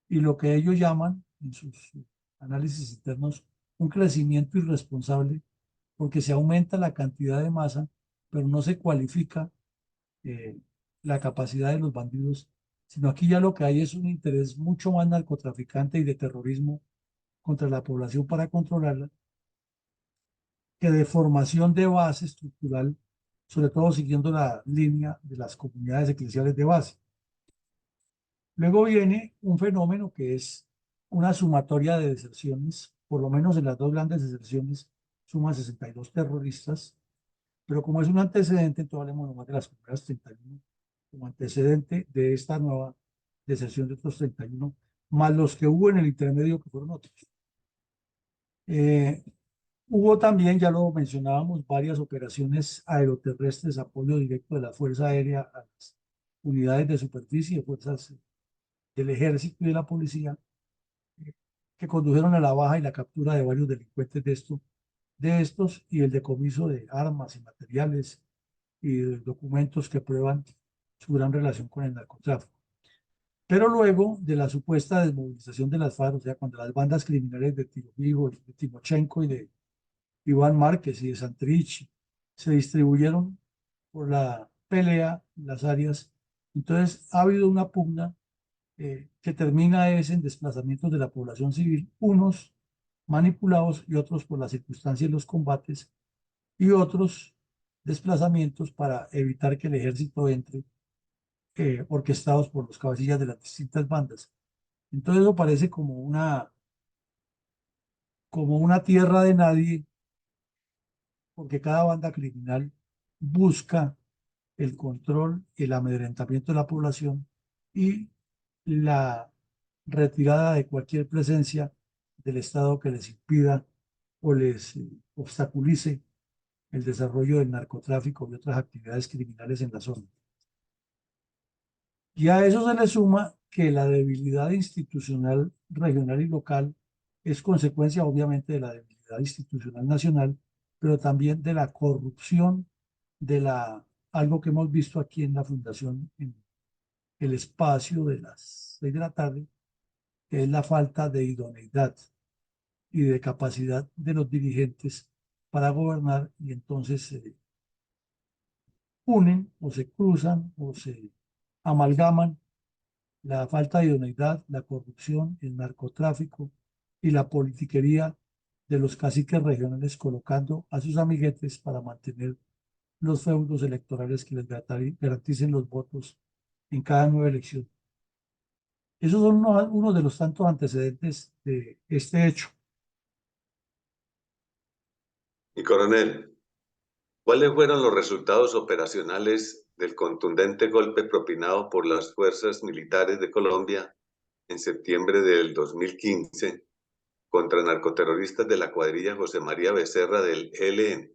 A: y lo que ellos llaman en sus análisis internos un crecimiento irresponsable, porque se aumenta la cantidad de masa, pero no se cualifica eh, la capacidad de los bandidos, sino aquí ya lo que hay es un interés mucho más narcotraficante y de terrorismo contra la población para controlarla, que de formación de base estructural, sobre todo siguiendo la línea de las comunidades eclesiales de base. Luego viene un fenómeno que es una sumatoria de deserciones, por lo menos en las dos grandes deserciones suman 62 terroristas, pero como es un antecedente, entonces hablemos nomás de las primeras 31, como antecedente de esta nueva deserción de otros 31, más los que hubo en el intermedio que fueron otros. Hubo también, ya lo mencionábamos, varias operaciones aeroterrestres, apoyo directo de la Fuerza Aérea a las unidades de superficie, fuerzas del Ejército y de la Policía, que condujeron a la baja y la captura de varios delincuentes de estos y el decomiso de armas y materiales y de documentos que prueban su gran relación con el narcotráfico. Pero luego de la supuesta desmovilización de las FARC, o sea, cuando las bandas criminales de de Timochenko y de Iván Márquez y de Santrich se distribuyeron por la pelea en las áreas, entonces ha habido una pugna que termina es en desplazamientos de la población civil, unos manipulados y otros por las circunstancias de los combates, y otros desplazamientos para evitar que el ejército entre, orquestados por los cabecillas de las distintas bandas. Entonces eso parece como una tierra de nadie, porque cada banda criminal busca el control y el amedrentamiento de la población y la retirada de cualquier presencia del Estado que les impida o les obstaculice el desarrollo del narcotráfico y otras actividades criminales en la zona. Y a eso se le suma que la debilidad institucional regional y local es consecuencia obviamente de la debilidad institucional nacional, pero también de la corrupción, algo que hemos visto aquí en la Fundación, en el espacio de las 6 de la tarde, que es la falta de idoneidad y de capacidad de los dirigentes para gobernar y entonces se unen o se cruzan o se amalgaman la falta de idoneidad, la corrupción, el narcotráfico y la politiquería de los caciques regionales colocando a sus amiguetes para mantener los feudos electorales que les garanticen los votos en cada nueva elección. Esos son uno de los tantos antecedentes de este hecho.
C: Y coronel, ¿cuáles fueron los resultados operacionales del contundente golpe propinado por las fuerzas militares de Colombia en septiembre del 2015 contra narcoterroristas de la cuadrilla José María Becerra del ELN?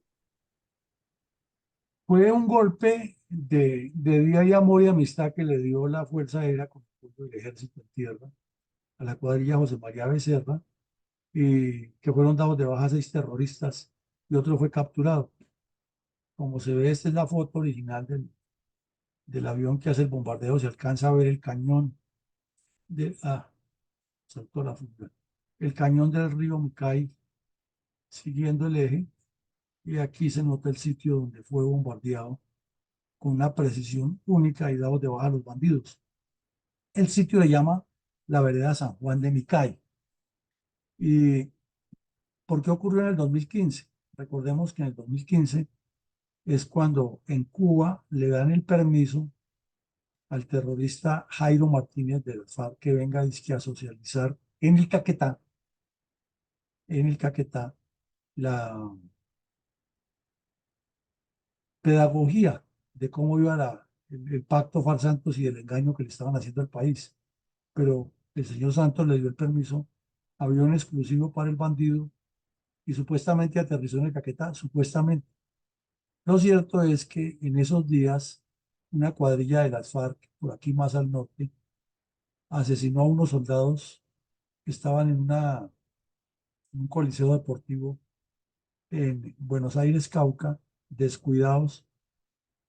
A: Fue un golpe de día y amor y amistad que le dio la Fuerza Aérea con el apoyo del Ejército en tierra a la cuadrilla José María Becerra, y que fueron dados de baja 6 terroristas y otro fue capturado. Como se ve, esta es la foto original del avión que hace el bombardeo. Se alcanza a ver el cañón saltó la funda. El cañón del río Micay siguiendo el eje, y aquí se nota el sitio donde fue bombardeado con una precisión única y dados de baja a los bandidos. El sitio le llama la vereda San Juan de Micay. ¿Y por qué ocurrió en el 2015? Recordemos que en el 2015 es cuando en Cuba le dan el permiso al terrorista Jairo Martínez de las FARC que venga a socializar en el Caquetá, la pedagogía de cómo iba el pacto Far Santos y el engaño que le estaban haciendo al país. Pero el señor Santos le dio el permiso, avión exclusivo para el bandido y supuestamente aterrizó en el Caquetá, supuestamente. Lo cierto es que en esos días una cuadrilla de las FARC, por aquí más al norte, asesinó a unos soldados que estaban en un coliseo deportivo en Buenos Aires, Cauca, descuidados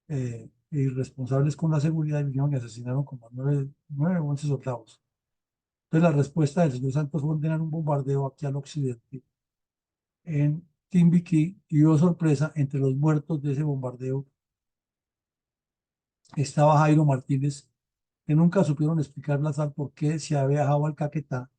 A: e irresponsables con la seguridad y vinieron y asesinaron como a 9 o 11 soldados. Entonces la respuesta del señor Santos fue ordenar un bombardeo aquí al occidente en Timbiquí y oh sorpresa, entre los muertos de ese bombardeo estaba Jairo Martínez, que nunca supieron explicar la sal por qué se había viajado al Caquetá,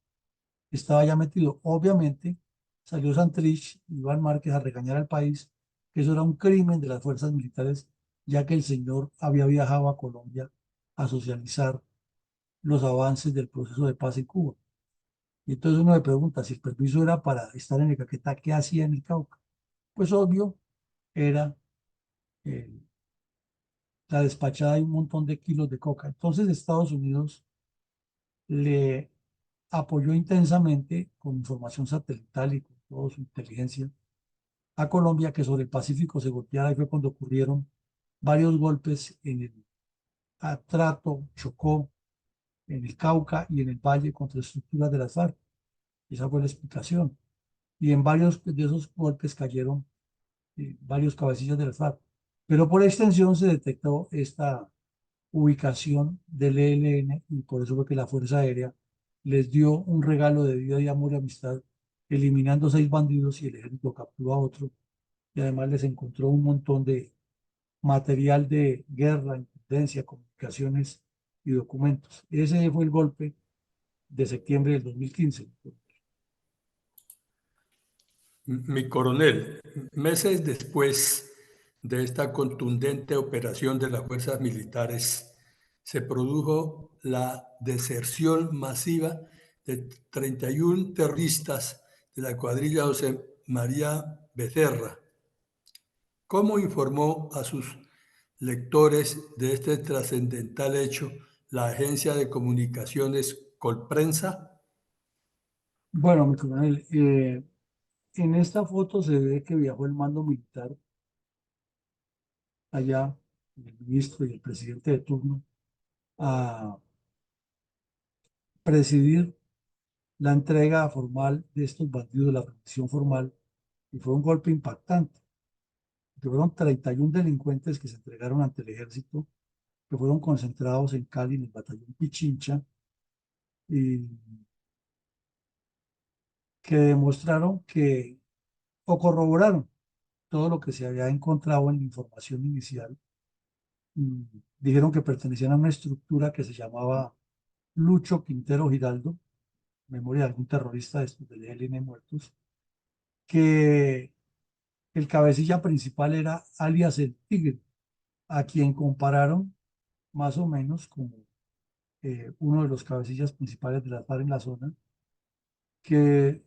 A: estaba ya metido. Obviamente salió Santrich, Iván Márquez a regañar al país que eso era un crimen de las fuerzas militares, ya que el señor había viajado a Colombia a socializar los avances del proceso de paz en Cuba. Y entonces uno le pregunta si el permiso era para estar en el Caquetá, ¿qué hacía en el Cauca? Pues obvio, era eh, la despachada de un montón de kilos de coca. Entonces Estados Unidos le apoyó intensamente con información satelital y con toda su inteligencia a Colombia que sobre el Pacífico se golpeara y fue cuando ocurrieron varios golpes en el Atrato, Chocó, en el Cauca y en el Valle contra estructuras de las FARC. Esa fue la explicación. Y en varios de esos golpes cayeron varios cabecillas de las FARC. Pero por extensión se detectó esta ubicación del ELN y por eso fue que la Fuerza Aérea les dio un regalo de vida y amor y amistad, eliminando 6 bandidos y el ejército capturó a otro y además les encontró un montón de material de guerra, inteligencia, comunicaciones y documentos. Ese fue el golpe de septiembre del 2015.
D: Mi coronel, meses después de esta contundente operación de las fuerzas militares, se produjo la deserción masiva de 31 terroristas de la cuadrilla José María Becerra. ¿Cómo informó a sus lectores de este trascendental hecho la agencia de comunicaciones Colprensa?
A: Bueno, mi coronel, en esta foto se ve que viajó el mando militar allá, el ministro y el presidente de turno, a presidir la entrega formal de estos bandidos, la rendición formal, y fue un golpe impactante. Que fueron 31 delincuentes que se entregaron ante el ejército, que fueron concentrados en Cali, en el batallón Pichincha, y que demostraron que, o corroboraron todo lo que se había encontrado en la información inicial. Mm, Dijeron que pertenecían a una estructura que se llamaba Lucho Quintero Giraldo, memoria de algún terrorista de estos del ELN muertos, que el cabecilla principal era alias el Tigre, a quien compararon más o menos como uno de los cabecillas principales de la FARC en la zona, que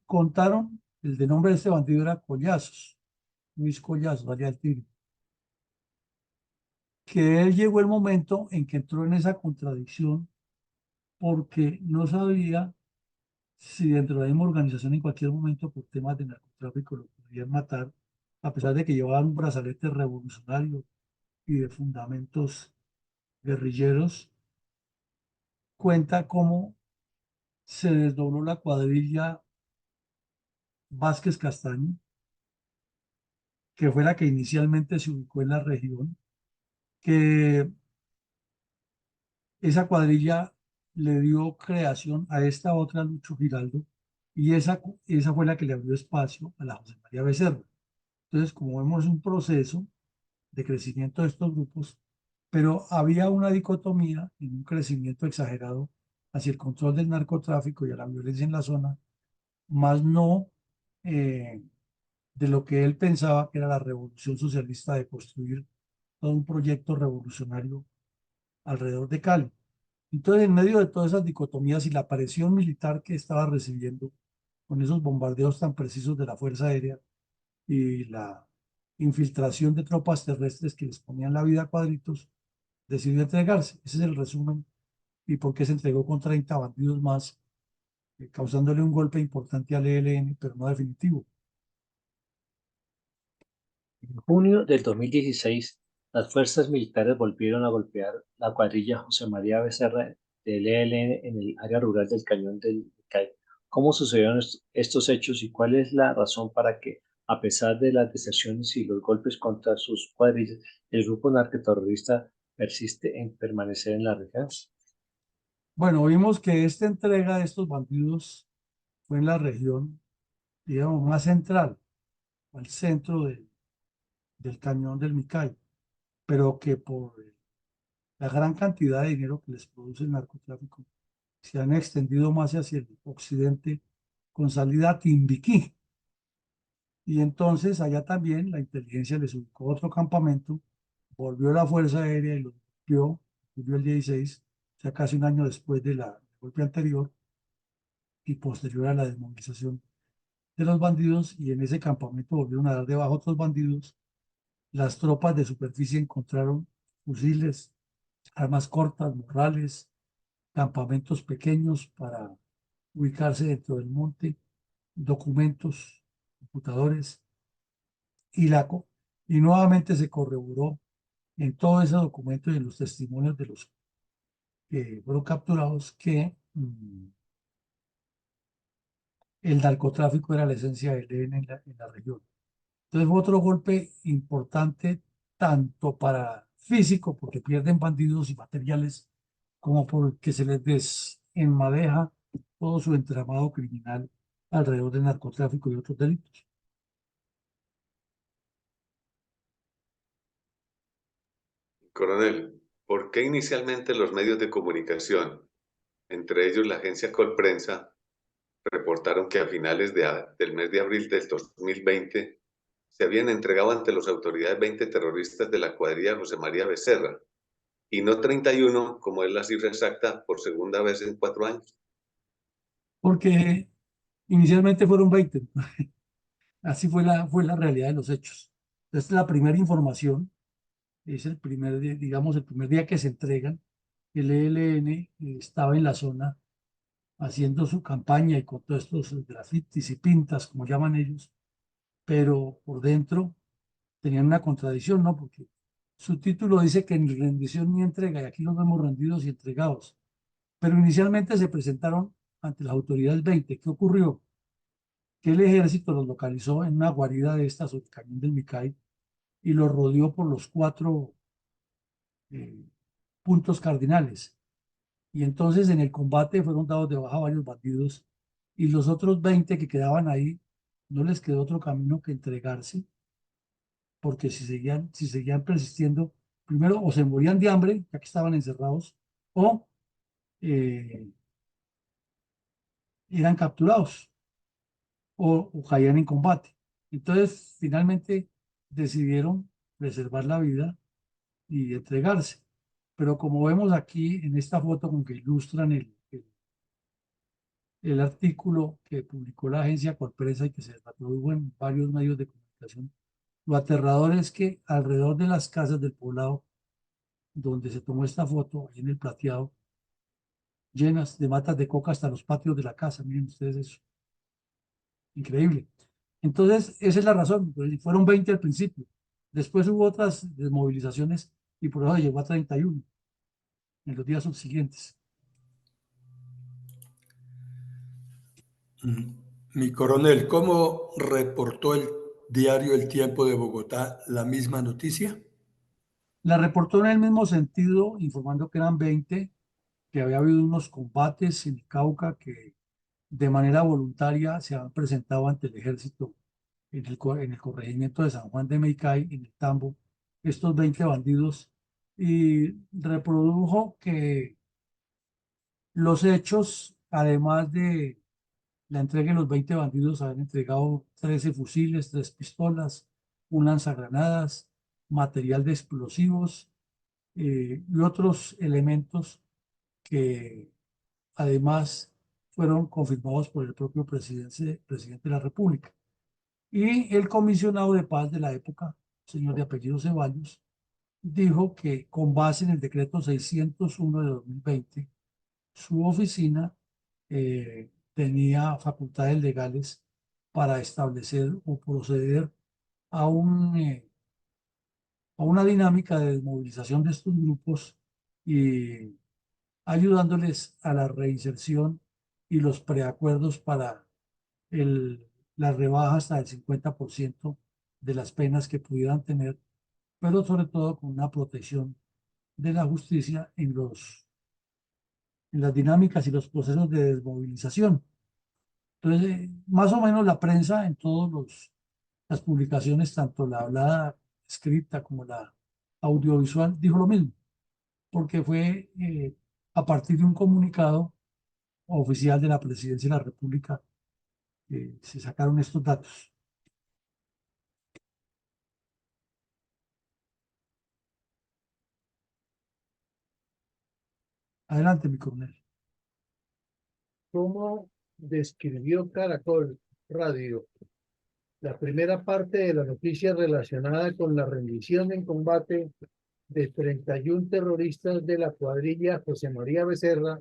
A: contaron, el de nombre de este bandido era Collazos, Luis Collazos, alias el Tigre, que él llegó el momento en que entró en esa contradicción porque no sabía si dentro de la misma organización en cualquier momento por temas de narcotráfico lo podían matar, a pesar de que llevaban un brazalete revolucionario y de fundamentos guerrilleros. Cuenta cómo se desdobló la cuadrilla Vázquez Castaño, que fue la que inicialmente se ubicó en la región, que esa cuadrilla le dio creación a esta otra Lucho Giraldo, y esa fue la que le abrió espacio a la José María Becerra. Entonces, como vemos, un proceso de crecimiento de estos grupos, pero había una dicotomía en un crecimiento exagerado hacia el control del narcotráfico y a la violencia en la zona, más no eh, de lo que él pensaba que era la revolución socialista de construir todo un proyecto revolucionario alrededor de Cali. Entonces, en medio de todas esas dicotomías y la presión militar que estaba recibiendo con esos bombardeos tan precisos de la Fuerza Aérea y la infiltración de tropas terrestres que les ponían la vida a cuadritos, decidió entregarse. Ese es el resumen y por qué se entregó con 30 bandidos más, causándole un golpe importante al ELN, pero no definitivo.
B: En junio del 2016, las fuerzas militares volvieron a golpear la cuadrilla José María Becerra del ELN en el área rural del Cañón del Micay. ¿Cómo sucedieron estos hechos y cuál es la razón para que, a pesar de las deserciones y los golpes contra sus cuadrillas, el grupo narcoterrorista persiste en permanecer en la región?
A: Bueno, vimos que esta entrega de estos bandidos fue en la región, digamos, más central, al centro del cañón del Micay, pero que por la gran cantidad de dinero que les produce el narcotráfico, se han extendido más hacia el occidente con salida a Timbiquí. Y entonces allá también la inteligencia les ubicó otro campamento, volvió la Fuerza Aérea y lo volvió el 16, o sea, casi un año después del golpe anterior y posterior a la desmovilización de los bandidos, y en ese campamento volvieron a dar de baja otros bandidos. Las tropas de superficie encontraron fusiles, armas cortas, morrales, campamentos pequeños para ubicarse dentro del monte, documentos, computadores, y, y nuevamente se corroboró en todo ese documento y en los testimonios de los que fueron capturados que el narcotráfico era la esencia del ELN en la región. Entonces fue otro golpe importante, tanto para físico, porque pierden bandidos y materiales, como porque se les desenmadeja todo su entramado criminal alrededor del narcotráfico y otros delitos.
C: Coronel, ¿por qué inicialmente los medios de comunicación, entre ellos la agencia Colprensa, reportaron que a finales del mes de abril del 2020 se habían entregado ante las autoridades 20 terroristas de la cuadrilla José María Becerra y no 31, como es la cifra exacta, por segunda vez en 4 años?
A: Porque inicialmente fueron 20. Así fue la realidad de los hechos. Esta es la primera información, es el primer día, digamos, el primer día que se entregan. El ELN estaba en la zona haciendo su campaña y con todos estos grafitis y pintas, como llaman ellos, pero por dentro tenían una contradicción, ¿no? Porque su título dice que ni rendición ni entrega, y aquí nos vemos rendidos y entregados. Pero inicialmente se presentaron ante las autoridades 20. ¿Qué ocurrió? Que el ejército los localizó en una guarida de estas, o el Cañón del Micay, y los rodeó por los 4 eh, puntos cardinales. Y entonces en el combate fueron dados de baja varios bandidos, y los otros 20 que quedaban ahí no les quedó otro camino que entregarse, porque si seguían persistiendo, primero o se morían de hambre, ya que estaban encerrados, o eh, eran capturados o caían en combate. Entonces, finalmente decidieron preservar la vida y entregarse. Pero como vemos aquí en esta foto con que ilustran el artículo que publicó la agencia Colprensa y que se reprodujo en varios medios de comunicación, lo aterrador es que alrededor de las casas del poblado donde se tomó esta foto, ahí en el Plateado, llenas de matas de coca hasta los patios de la casa. Miren ustedes eso, increíble. Entonces, esa es la razón. Fueron 20 al principio. Después hubo otras desmovilizaciones y por eso llegó a 31 en los días subsiguientes.
D: Mi coronel, ¿cómo reportó el diario El Tiempo de Bogotá la misma noticia?
A: La reportó en el mismo sentido, informando que eran 20, que había habido unos combates en el Cauca, que de manera voluntaria se han presentado ante el ejército en el corregimiento de San Juan de Meicay, en el Tambo, estos 20 bandidos, y reprodujo que los hechos, además de la entrega de los 20 bandidos, habían entregado 13 fusiles, 3 pistolas, un lanzagranadas, material de explosivos y otros elementos que además fueron confirmados por el propio presidente de la República. Y el comisionado de paz de la época, señor de apellido Ceballos, dijo que con base en el decreto 601 de 2020, su oficina tenía facultades legales para establecer o proceder a, a una dinámica de desmovilización de estos grupos y ayudándoles a la reinserción y los preacuerdos para la rebaja hasta el 50% de las penas que pudieran tener, pero sobre todo con una protección de la justicia en las dinámicas y los procesos de desmovilización. Entonces, más o menos la prensa en todas las publicaciones, tanto la hablada, escrita como la audiovisual, dijo lo mismo, porque fue a partir de un comunicado oficial de la Presidencia de la República que se sacaron estos datos. Adelante, mi coronel.
E: ¿Cómo describió Caracol Radio la primera parte de la noticia relacionada con la rendición en combate de 31 terroristas de la cuadrilla José María Becerra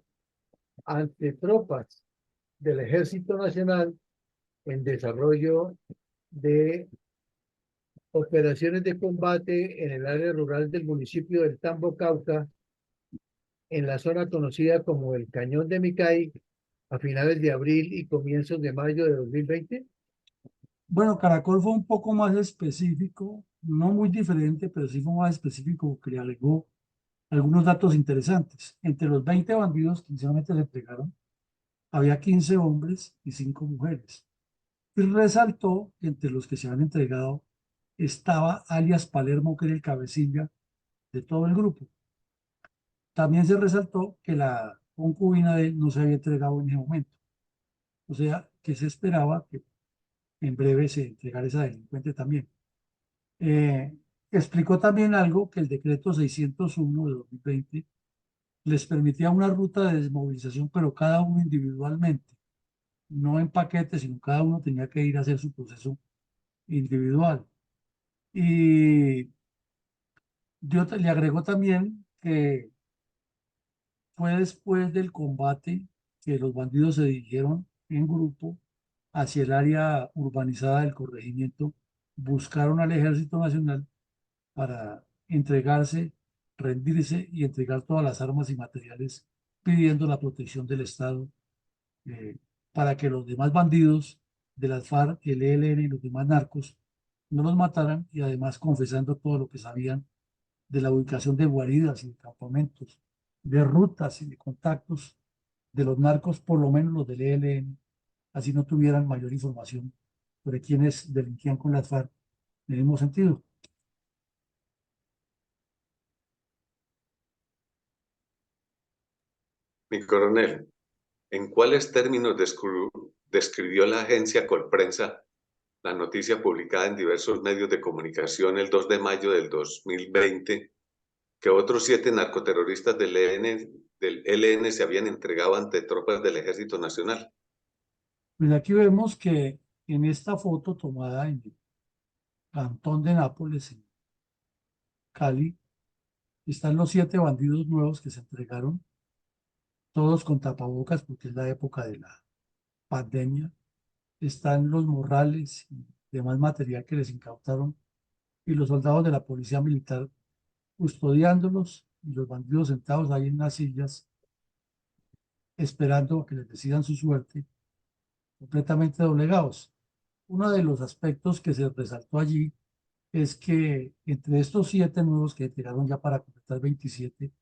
E: ante tropas del Ejército Nacional en desarrollo de operaciones de combate en el área rural del municipio del Tambo, Cauca, en la zona conocida como el Cañón de Micay, a finales de abril y comienzos de mayo de 2020?
A: Bueno, Caracol fue un poco más específico, no muy diferente, pero sí fue más específico porque le alegó algunos datos interesantes. Entre los 20 bandidos que inicialmente se entregaron, había 15 hombres y 5 mujeres. Y resaltó que entre los que se han entregado estaba alias Palermo, que era el cabecilla de todo el grupo. También se resaltó que la concubina de él no se había entregado en ese momento. O sea, que se esperaba que en breve se entregara esa delincuente también. Eh, Explicó también algo que el decreto 601 de 2020 les permitía una ruta de desmovilización, pero cada uno individualmente, no en paquetes, sino cada uno tenía que ir a hacer su proceso individual. Y le agregó también que fue después del combate que los bandidos se dirigieron en grupo hacia el área urbanizada del corregimiento, buscaron al Ejército Nacional para entregarse, rendirse y entregar todas las armas y materiales, pidiendo la protección del Estado eh, para que los demás bandidos de las FARC, el ELN y los demás narcos no los mataran y además confesando todo lo que sabían de la ubicación de guaridas y de campamentos, de rutas y de contactos de los narcos, por lo menos los del ELN, así no tuvieran mayor información sobre quienes delinquían con las FARC en el mismo sentido.
C: Mi coronel, ¿en cuáles términos describió la agencia Colprensa la noticia publicada en diversos medios de comunicación el 2 de mayo del 2020 que otros 7 narcoterroristas del ELN se habían entregado ante tropas del Ejército Nacional?
A: Pues aquí vemos que en esta foto tomada en el cantón de Nápoles, en Cali, están los 7 bandidos nuevos que se entregaron, todos con tapabocas porque es la época de la pandemia. Están los morrales y demás material que les incautaron y los soldados de la policía militar custodiándolos y los bandidos sentados ahí en las sillas esperando a que les decidan su suerte, completamente doblegados. Uno de los aspectos que se resaltó allí es que entre estos 7 nuevos que tiraron ya para completar 27,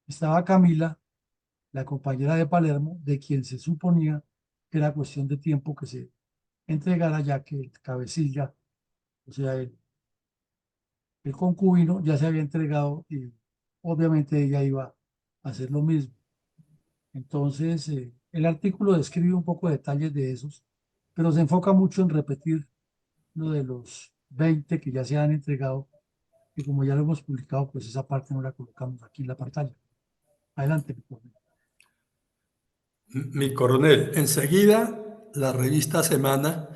A: estaba Camila, la compañera de Palermo, de quien se suponía que era cuestión de tiempo que se entregara, ya que el cabecilla, o sea, el concubino ya se había entregado y obviamente ella iba a hacer lo mismo. Entonces, el artículo describe un poco de detalles de esos, pero se enfoca mucho en repetir lo de los 20 que ya se han entregado, y como ya lo hemos publicado, pues esa parte no la colocamos aquí en la pantalla. Adelante, mi coronel.
D: Mi coronel, enseguida la revista Semana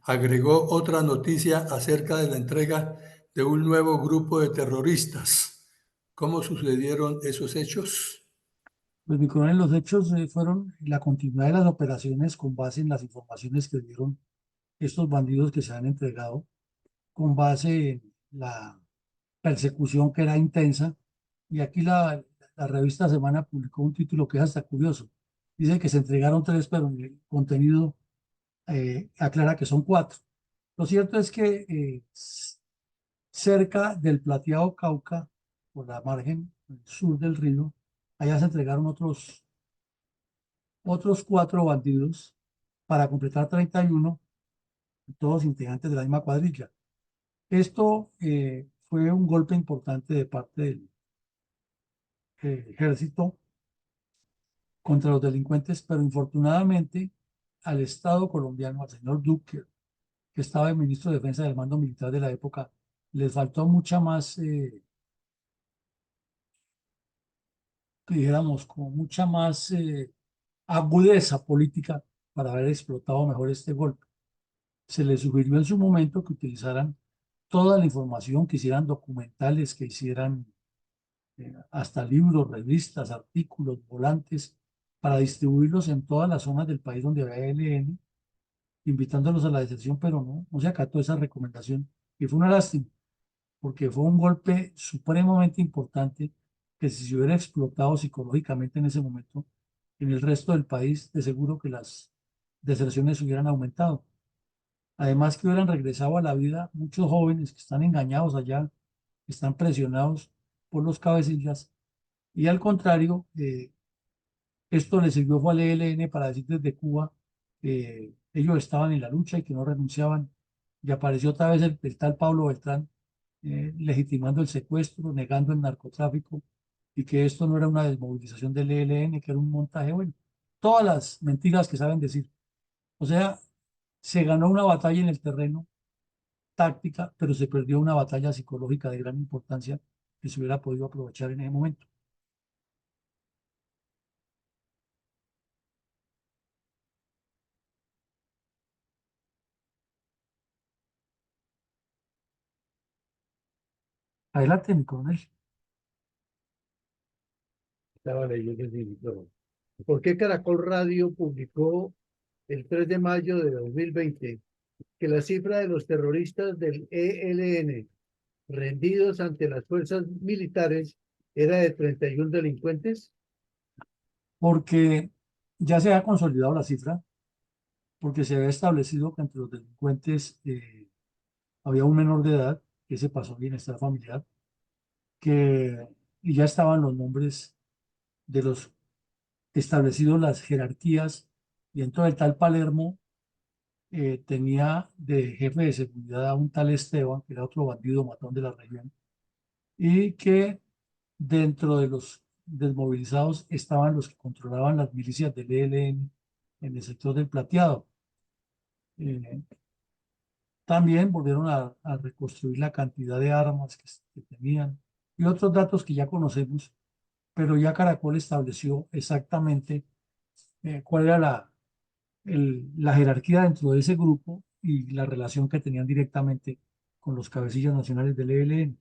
D: agregó otra noticia acerca de la entrega de un nuevo grupo de terroristas. ¿Cómo sucedieron esos hechos?
A: Pues, mi coronel, los hechos fueron la continuidad de las operaciones con base en las informaciones que dieron estos bandidos que se han entregado, con base en la persecución que era intensa. Y aquí la revista Semana publicó un título que es hasta curioso. Dice que se entregaron 3, pero en el contenido aclara que son 4. Lo cierto es que cerca del Plateado Cauca, por la margen sur del río, allá se entregaron otros 4 bandidos para completar 31, todos integrantes de la misma cuadrilla. Esto fue un golpe importante de parte del ejército contra los delincuentes, pero infortunadamente al Estado colombiano, al señor Duque, que estaba el ministro de Defensa del mando militar de la época, les faltó mucha más, que dijéramos, como mucha más agudeza política para haber explotado mejor este golpe. Se les sugirió en su momento que utilizaran toda la información, que hicieran documentales, que hicieran hasta libros, revistas, artículos, volantes, para distribuirlos en todas las zonas del país donde había ELN, invitándolos a la deserción, pero no se acató esa recomendación. Y fue una lástima, porque fue un golpe supremamente importante que, si se hubiera explotado psicológicamente en ese momento, en el resto del país, de seguro que las deserciones hubieran aumentado. Además, que hubieran regresado a la vida muchos jóvenes que están engañados allá, que están presionados por los cabecillas, y al contrario, esto le sirvió fue al ELN para decir desde Cuba que ellos estaban en la lucha y que no renunciaban. Y apareció otra vez el tal Pablo Beltrán, legitimando el secuestro, negando el narcotráfico, y que esto no era una desmovilización del ELN, que era un montaje. Bueno, todas las mentiras que saben decir. O sea, se ganó una batalla en el terreno táctica, pero se perdió una batalla psicológica de gran importancia que se hubiera podido aprovechar en ese momento. Adelante, mi coronel.
E: Estaba leyendo el libro. ¿Por qué Caracol Radio publicó el 3 de mayo de 2020 que la cifra de los terroristas del ELN rendidos ante las fuerzas militares era de 31 delincuentes?
A: Porque ya se ha consolidado la cifra, porque se había establecido que entre los delincuentes había un menor de edad, que se pasó a bienestar familiar, que, y ya estaban los nombres de los establecidos, las jerarquías, y entonces el tal Palermo tenía de jefe de seguridad a un tal Esteban, que era otro bandido matón de la región, y que dentro de los desmovilizados estaban los que controlaban las milicias del ELN en el sector del Plateado. Eh, También volvieron a reconstruir la cantidad de armas que tenían y otros datos que ya conocemos, pero ya Caracol estableció exactamente cuál era la jerarquía dentro de ese grupo y la relación que tenían directamente con los cabecillas nacionales del ELN.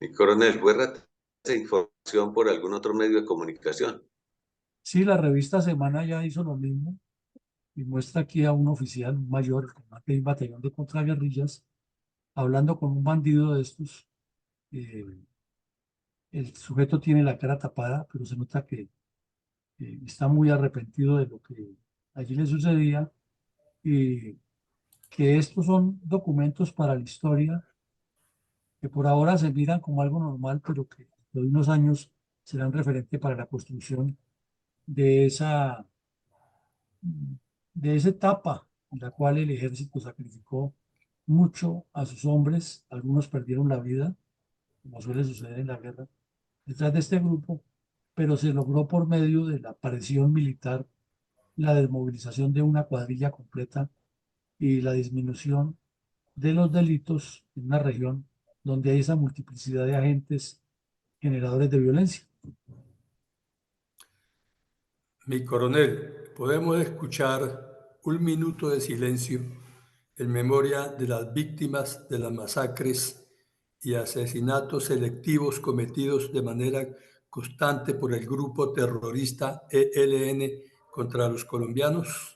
C: Mi coronel, ¿fue esa información por algún otro medio de comunicación?
A: Sí, la revista Semana ya hizo lo mismo y muestra aquí a un oficial, un mayor, el comandante de un batallón de contraguerrillas, hablando con un bandido de estos. eh, el sujeto tiene la cara tapada, pero se nota que está muy arrepentido de lo que allí le sucedía, y que estos son documentos para la historia que por ahora se miran como algo normal, pero que dentro de unos años serán referente para la construcción de esa, de esa etapa en la cual el ejército sacrificó mucho a sus hombres, algunos perdieron la vida, como suele suceder en la guerra, detrás de este grupo, pero se logró por medio de la presión militar la desmovilización de una cuadrilla completa y la disminución de los delitos en una región donde hay esa multiplicidad de agentes generadores de violencia.
D: Mi coronel, podemos escuchar un minuto de silencio en memoria de las víctimas de las masacres y asesinatos selectivos cometidos de manera constante por el grupo terrorista ELN contra los colombianos.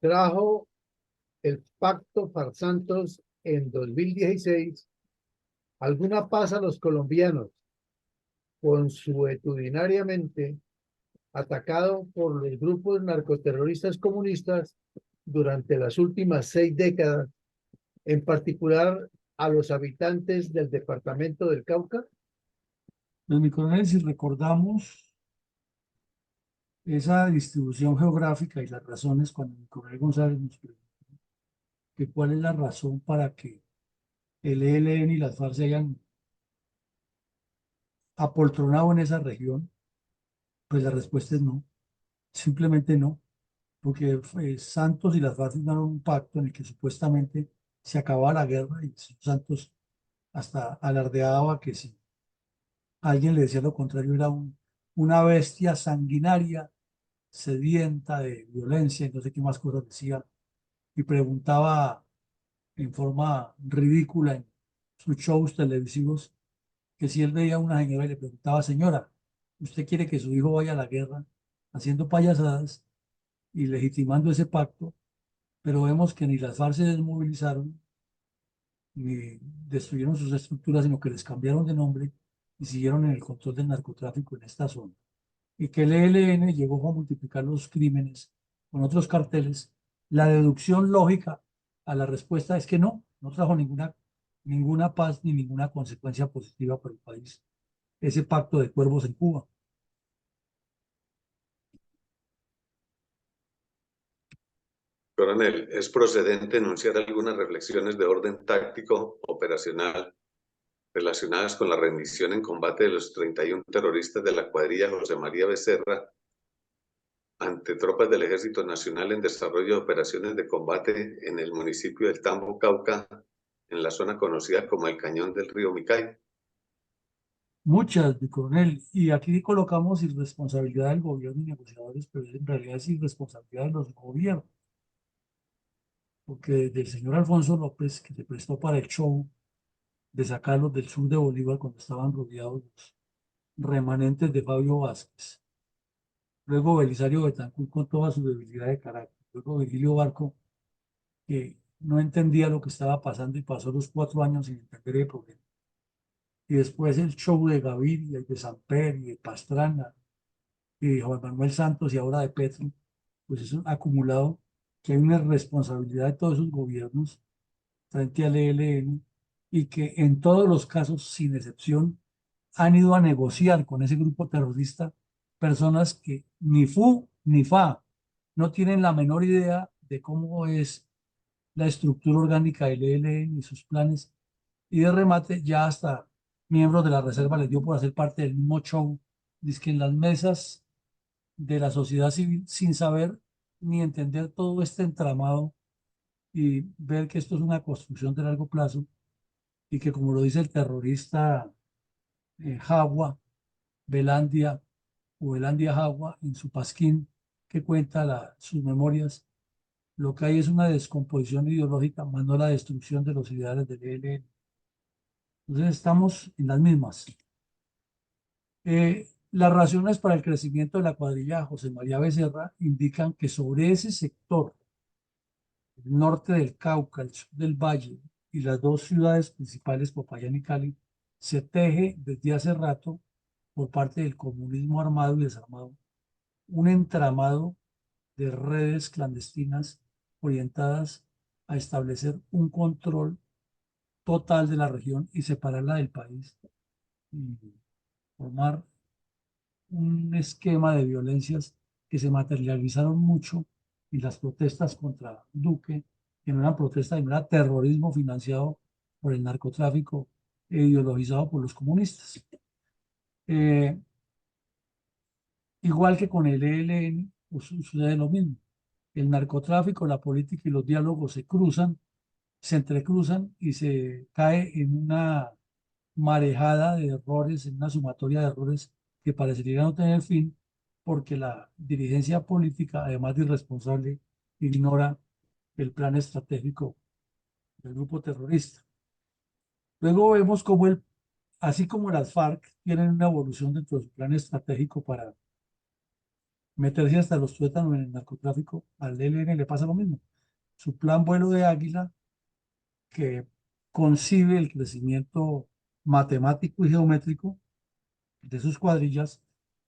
E: Trajo el Pacto Farsantos en 2016 alguna paz a los colombianos, consuetudinariamente atacado por los grupos narcoterroristas comunistas durante las últimas 6 décadas, en particular a los habitantes del departamento del Cauca?
A: Pues, mi coronel, si recordamos esa distribución geográfica y las razones, cuando mi coronel González nos preguntó que cuál es la razón para que el ELN y las FARC se hayan apoltronado en esa región, pues la respuesta es no, simplemente no, porque Santos y las FARC firmaron un pacto en el que supuestamente se acababa la guerra y Santos hasta alardeaba que si alguien le decía lo contrario era una bestia sanguinaria, sedienta de violencia y no sé qué más cosas decía, y preguntaba en forma ridícula en sus shows televisivos que si él veía a una señora y le preguntaba, señora, ¿usted quiere que su hijo vaya a la guerra haciendo payasadas y legitimando ese pacto? Pero vemos que ni las FARC se desmovilizaron, ni destruyeron sus estructuras, sino que les cambiaron de nombre y siguieron en el control del narcotráfico en esta zona. Y que el ELN llegó a multiplicar los crímenes con otros carteles. La deducción lógica a la respuesta es que no trajo ninguna paz ni ninguna consecuencia positiva para el país. Ese pacto de cuervos en Cuba.
C: Coronel, es procedente enunciar algunas reflexiones de orden táctico operacional relacionadas con la rendición en combate de los 31 terroristas de la cuadrilla José María Becerra ante tropas del Ejército Nacional en desarrollo de operaciones de combate en el municipio del Tambo, Cauca, en la zona conocida como el Cañón del Río Micay.
A: Muchas, mi coronel. Y aquí colocamos irresponsabilidad del gobierno y negociadores, pero en realidad es irresponsabilidad de los gobiernos. porque desde el señor Alfonso López, que se prestó para el show de sacarlos del sur de Bolívar cuando estaban rodeados los remanentes de Fabio Vázquez. Luego Belisario Betancur con toda su debilidad de carácter. Luego Virgilio Barco, que no entendía lo que estaba pasando y pasó los 4 años sin entender el problema. Y después el show de Gaviria y de Samper y de Pastrana y de Juan Manuel Santos y ahora de Petro, pues es un acumulado que hay una responsabilidad de todos esos gobiernos frente al ELN y que en todos los casos, sin excepción, han ido a negociar con ese grupo terrorista personas que ni fu ni fa no tienen la menor idea de cómo es la estructura orgánica del ELN y sus planes. Y de remate, ya hasta miembros de la Reserva les dio por hacer parte del mismo show, que en las mesas de la sociedad civil, sin saber ni entender todo este entramado y ver que esto es una construcción de largo plazo y que, como lo dice el terrorista Jagua, Belandia o Belandia Jagua en su pasquín que cuenta sus memorias, lo que hay es una descomposición ideológica, más no la destrucción de los ideales del ELN. Entonces estamos en las mismas. Las razones para el crecimiento de la cuadrilla José María Becerra indican que sobre ese sector, el norte del Cauca, el sur del Valle y las dos ciudades principales, Popayán y Cali, se teje desde hace rato por parte del comunismo armado y desarmado un entramado de redes clandestinas orientadas a establecer un control total de la región y separarla del país y formar un esquema de violencias que se materializaron mucho y las protestas contra Duque, que no eran protestas, sino era terrorismo financiado por el narcotráfico e ideologizado por los comunistas. Igual que con el ELN, pues, sucede lo mismo. El narcotráfico, la política y los diálogos se cruzan, se entrecruzan y se cae en una marejada de errores, en una sumatoria de errores que parecería no tener fin, porque la dirigencia política, además de irresponsable, ignora el plan estratégico del grupo terrorista. Luego vemos cómo así como las FARC tienen una evolución dentro de su plan estratégico para meterse hasta los tuétanos en el narcotráfico, al ELN le pasa lo mismo. Su plan vuelo de águila, que concibe el crecimiento matemático y geométrico de sus cuadrillas,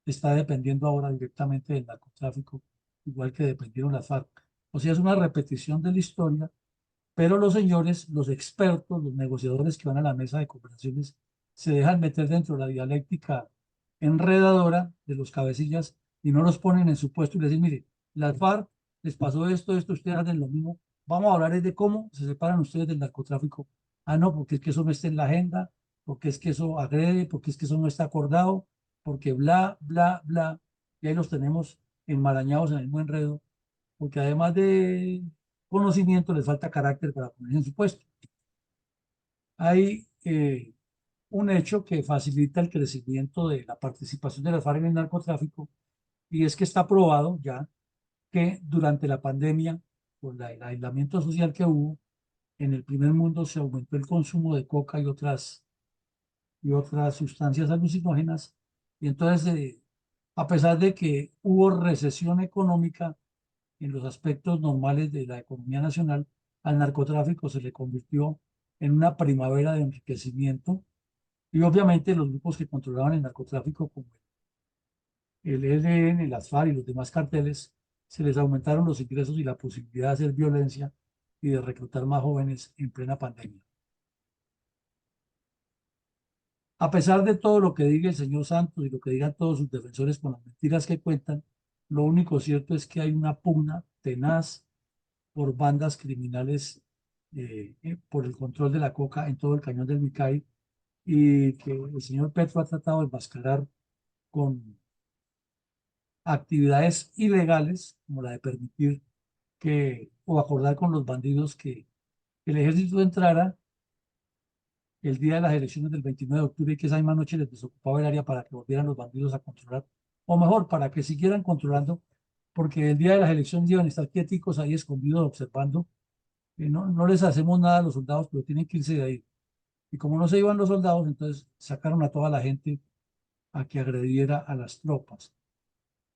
A: está dependiendo ahora directamente del narcotráfico, igual que dependieron las FARC. O sea, es una repetición de la historia, pero los señores, los expertos, los negociadores que van a la mesa de conversaciones, se dejan meter dentro de la dialéctica enredadora de los cabecillas y no los ponen en su puesto y les dicen, mire, las FARC les pasó esto, ustedes hacen lo mismo. Vamos a hablar es de cómo se separan ustedes del narcotráfico. Ah, no, porque es que eso no está en la agenda, porque es que eso agrede, porque es que eso no está acordado, porque bla, bla, bla. Y ahí los tenemos enmarañados en el mismo enredo, porque además de conocimiento les falta carácter para ponerse en su puesto. Hay un hecho que facilita el crecimiento de la participación de las FARC en el narcotráfico y es que está probado ya que durante la pandemia, por el aislamiento social que hubo, en el primer mundo se aumentó el consumo de coca y otras sustancias alucinógenas. Y entonces, a pesar de que hubo recesión económica en los aspectos normales de la economía nacional, al narcotráfico se le convirtió en una primavera de enriquecimiento. Y obviamente los grupos que controlaban el narcotráfico, como el ELN, las FARC y los demás carteles, se les aumentaron los ingresos y la posibilidad de hacer violencia y de reclutar más jóvenes en plena pandemia. A pesar de todo lo que diga el señor Santos y lo que digan todos sus defensores con las mentiras que cuentan, lo único cierto es que hay una pugna tenaz por bandas criminales por el control de la coca en todo el cañón del Micay y que el señor Petro ha tratado de enmascarar con actividades ilegales, como la de permitir o acordar con los bandidos que el ejército entrara el día de las elecciones del 29 de octubre y que esa misma noche les desocupaba el área para que volvieran los bandidos a controlar, o mejor, para que siguieran controlando, porque el día de las elecciones iban a estar quieticos ahí escondidos observando no les hacemos nada a los soldados, pero tienen que irse de ahí. Y como no se iban los soldados, entonces sacaron a toda la gente a que agrediera a las tropas.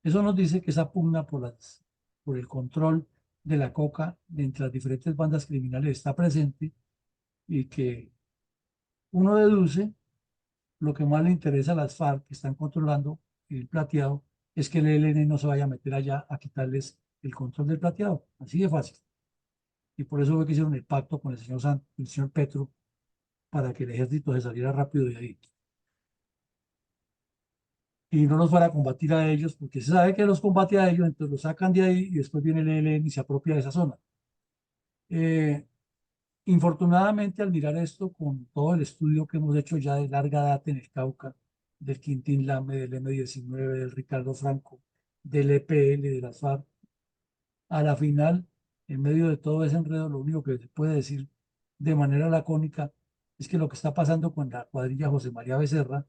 A: Eso nos dice que esa pugna por el control de la coca entre las diferentes bandas criminales está presente y que uno deduce lo que más le interesa a las FARC que están controlando el plateado es que el ELN no se vaya a meter allá a quitarles el control del plateado. Así de fácil. Y por eso fue que hicieron el pacto con el señor Petro para que el ejército se saliera rápido de ahí y no los fuera a combatir a ellos, porque se sabe que los combate a ellos, entonces los sacan de ahí y después viene el ELN y se apropia de esa zona. Infortunadamente, al mirar esto con todo el estudio que hemos hecho ya de larga data en el Cauca, del Quintín Lame, del M-19, del Ricardo Franco, del EPL, de las FARC, a la final, en medio de todo ese enredo, lo único que se puede decir de manera lacónica es que lo que está pasando con la cuadrilla José María Becerra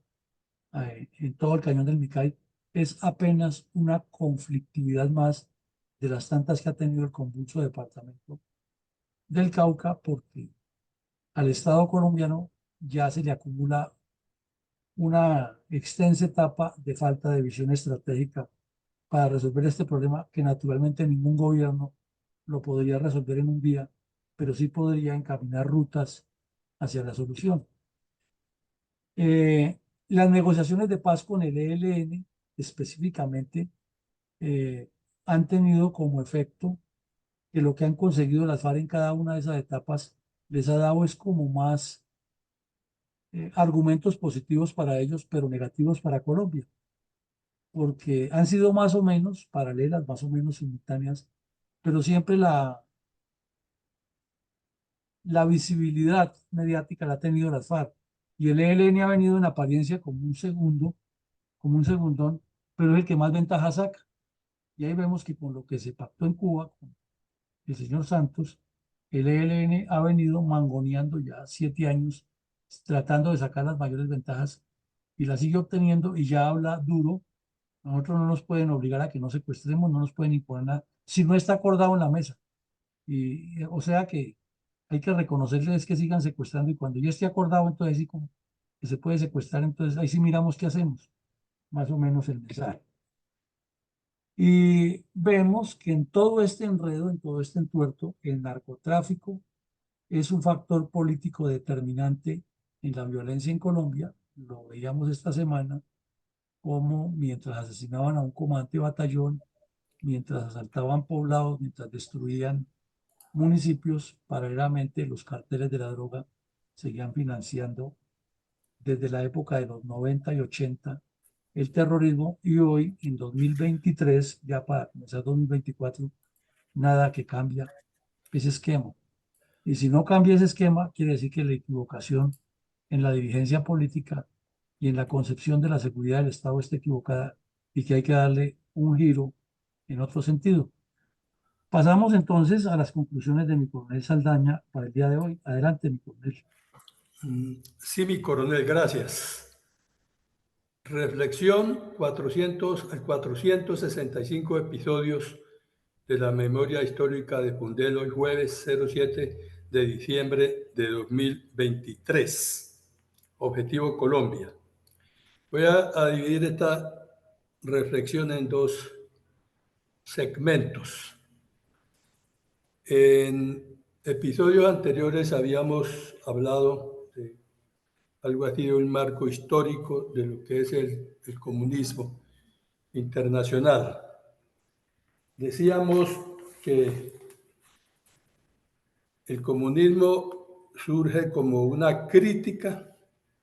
A: en todo el cañón del Micay es apenas una conflictividad más de las tantas que ha tenido el convulso departamento del Cauca, porque al Estado colombiano ya se le acumula una extensa etapa de falta de visión estratégica para resolver este problema que naturalmente ningún gobierno lo podría resolver en un día, pero sí podría encaminar rutas hacia la solución. Las negociaciones de paz con el ELN específicamente han tenido como efecto que lo que han conseguido las FARC en cada una de esas etapas les ha dado es como más argumentos positivos para ellos, pero negativos para Colombia, porque han sido más o menos paralelas, más o menos simultáneas, pero siempre la visibilidad mediática la ha tenido las FARC. Y el ELN ha venido en apariencia como un segundón, pero es el que más ventaja saca. Y ahí vemos que con lo que se pactó en Cuba, con el señor Santos, el ELN ha venido mangoneando ya 7 años, tratando de sacar las mayores ventajas y las sigue obteniendo y ya habla duro. Nosotros no nos pueden obligar a que no secuestremos, no nos pueden imponer nada, si no está acordado en la mesa. Y, o sea que hay que reconocerles que sigan secuestrando y cuando ya esté acordado, entonces sí como que se puede secuestrar, entonces ahí sí miramos qué hacemos, más o menos el mensaje. Y vemos que en todo este enredo, en todo este entuerto, el narcotráfico es un factor político determinante en la violencia en Colombia. Lo veíamos esta semana, como mientras asesinaban a un comandante de batallón, mientras asaltaban poblados, mientras destruían municipios, paralelamente los carteles de la droga seguían financiando desde la época de los 90 y 80 el terrorismo y hoy en 2023, ya para comenzar 2024, nada que cambia ese esquema. Y si no cambia ese esquema, quiere decir que la equivocación en la dirigencia política y en la concepción de la seguridad del Estado está equivocada y que hay que darle un giro en otro sentido. Pasamos entonces a las conclusiones de mi coronel Saldaña para el día de hoy. Adelante, mi coronel.
D: Sí, mi coronel, gracias. Reflexión 465 episodios de la memoria histórica de Pundel, hoy jueves 07 de diciembre de 2023. Objetivo Colombia. Voy a dividir esta reflexión en dos segmentos. En episodios anteriores habíamos hablado de algo así de un marco histórico de lo que es el comunismo internacional. Decíamos que el comunismo surge como una crítica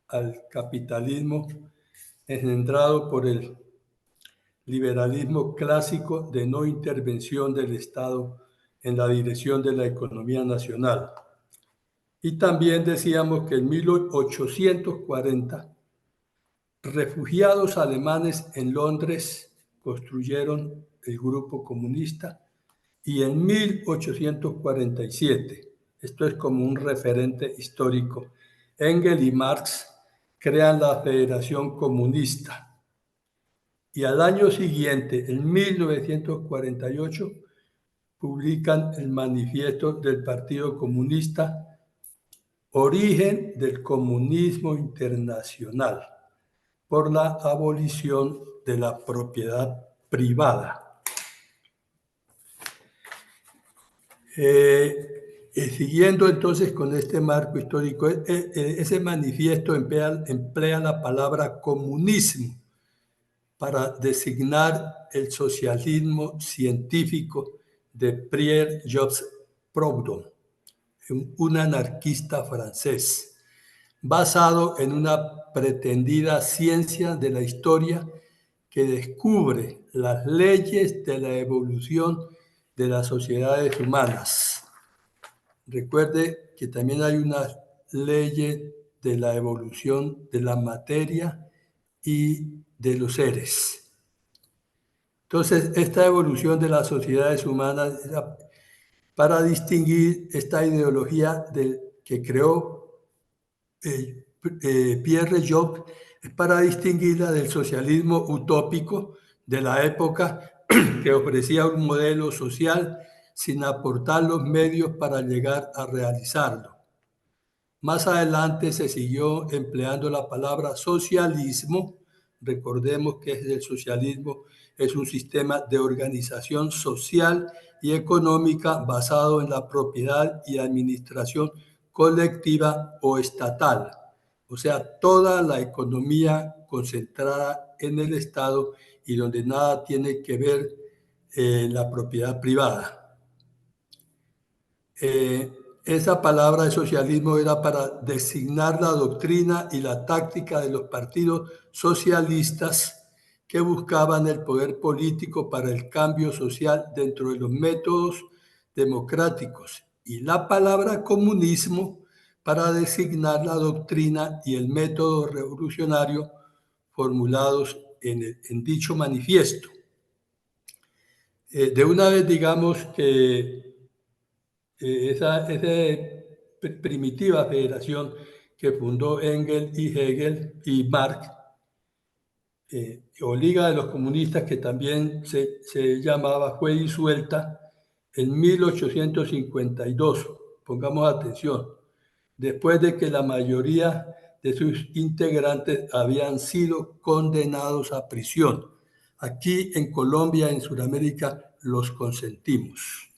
D: al capitalismo engendrado por el liberalismo clásico de no intervención del Estado en la dirección de la economía nacional. Y también decíamos que en 1840 refugiados alemanes en Londres construyeron el grupo comunista y en 1847, esto es como un referente histórico, Engels y Marx crean la Federación Comunista. Y al año siguiente, en 1948, publican el manifiesto del Partido Comunista, Origen del Comunismo Internacional, por la abolición de la propiedad privada. Siguiendo entonces con este marco histórico, ese manifiesto emplea la palabra comunismo para designar el socialismo científico de Pierre-Jacques Proudhon, un anarquista francés, basado en una pretendida ciencia de la historia que descubre las leyes de la evolución de las sociedades humanas. Recuerde que también hay unas leyes de la evolución de la materia y de los seres. Entonces, esta evolución de las sociedades humanas era para distinguir esta ideología que creó Pierre Job, es para distinguirla del socialismo utópico de la época que ofrecía un modelo social sin aportar los medios para llegar a realizarlo. Más adelante se siguió empleando la palabra socialismo. Recordemos que el socialismo es un sistema de organización social y económica basado en la propiedad y administración colectiva o estatal. O sea, toda la economía concentrada en el Estado y donde nada tiene que ver la propiedad privada. Esa palabra de socialismo era para designar la doctrina y la táctica de los partidos socialistas que buscaban el poder político para el cambio social dentro de los métodos democráticos, y la palabra comunismo para designar la doctrina y el método revolucionario formulados en dicho manifiesto. De una vez digamos que esa primitiva federación que fundó Engels y Hegel y Marx, o Liga de los Comunistas, que también se llamaba, fue disuelta en 1852. Pongamos atención, después de que la mayoría de sus integrantes habían sido condenados a prisión. Aquí en Colombia, en Sudamérica, los consentimos.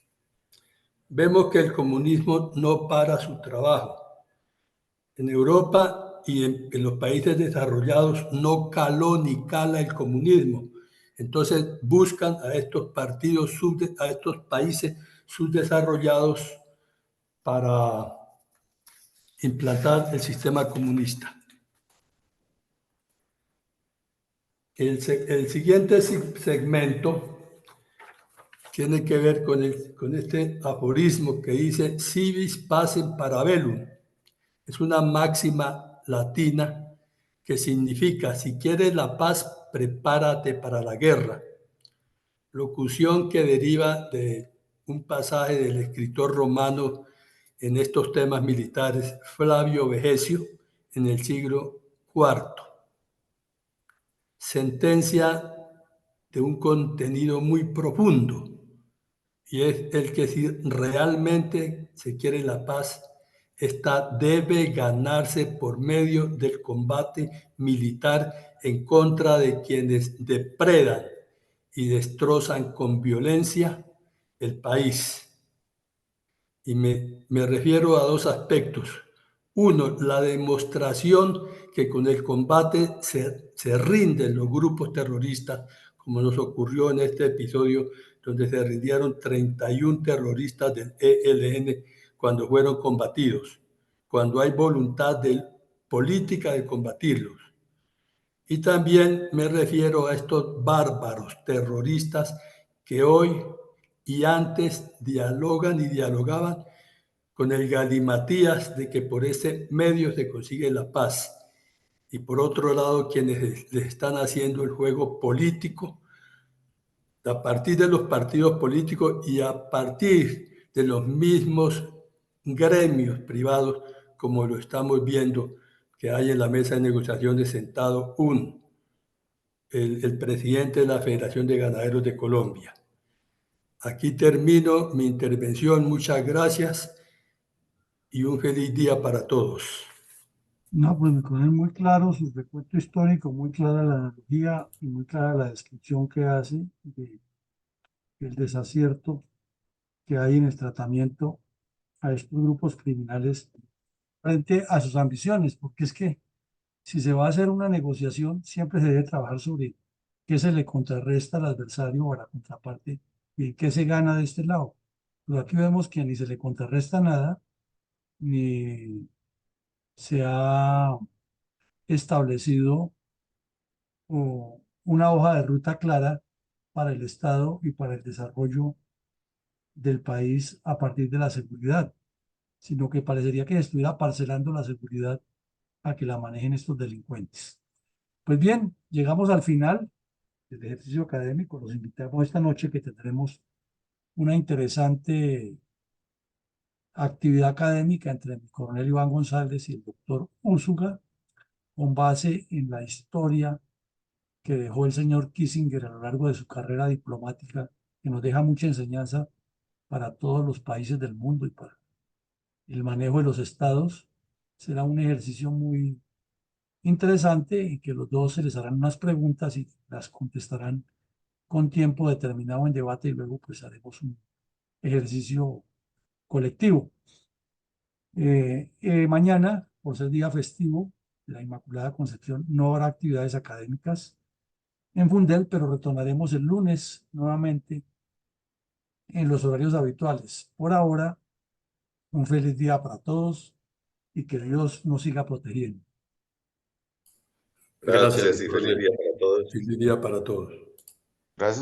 D: Vemos que el comunismo no para su trabajo. En Europa y en los países desarrollados no caló ni cala el comunismo. Entonces buscan a estos partidos, a estos países subdesarrollados para implantar el sistema comunista. El siguiente segmento tiene que ver con este aforismo que dice "Si vis pacem para bellum". Es una máxima latina que significa: si quieres la paz, prepárate para la guerra. Locución que deriva de un pasaje del escritor romano en estos temas militares, Flavio Vegecio, en el siglo IV. Sentencia de un contenido muy profundo, y es el que si realmente se quiere la paz, esta debe ganarse por medio del combate militar en contra de quienes depredan y destrozan con violencia el país. Y me refiero a dos aspectos. Uno, la demostración que con el combate se rinden los grupos terroristas, como nos ocurrió en este episodio, donde se rindieron 31 terroristas del ELN cuando fueron combatidos, cuando hay voluntad política de combatirlos. Y también me refiero a estos bárbaros terroristas que hoy y antes dialogan y dialogaban con el galimatías de que por ese medio se consigue la paz. Y por otro lado, quienes les están haciendo el juego político, a partir de los partidos políticos y a partir de los mismos gremios privados, como lo estamos viendo, que hay en la mesa de negociaciones sentado el presidente de la Federación de Ganaderos de Colombia. Aquí termino mi intervención. Muchas gracias y un feliz día para todos.
A: No, pues mi coronel, muy claro su recuento histórico, muy clara la analogía y muy clara la descripción que hace del desacierto que hay en el tratamiento a estos grupos criminales frente a sus ambiciones, porque es que si se va a hacer una negociación, siempre se debe trabajar sobre qué se le contrarresta al adversario o a la contraparte y qué se gana de este lado. Pero aquí vemos que ni se le contrarresta nada, ni se ha establecido una hoja de ruta clara para el Estado y para el desarrollo del país a partir de la seguridad, sino que parecería que se estuviera parcelando la seguridad a que la manejen estos delincuentes. Pues bien, llegamos al final del ejercicio académico. Los invitamos esta noche que tendremos una interesante actividad académica entre el coronel Iván González y el doctor Úsuga, con base en la historia que dejó el señor Kissinger a lo largo de su carrera diplomática, que nos deja mucha enseñanza para todos los países del mundo y para el manejo de los estados. Será un ejercicio muy interesante en que los dos se les harán unas preguntas y las contestarán con tiempo determinado en debate y luego pues haremos un ejercicio colectivo. Mañana, por ser día festivo de la Inmaculada Concepción, no habrá actividades académicas en Fundel, pero retornaremos el lunes nuevamente en los horarios habituales. Por ahora, un feliz día para todos y que Dios nos siga protegiendo.
C: Gracias y feliz
D: coronel.
C: día para todos.
D: Feliz día para todos.
C: Gracias.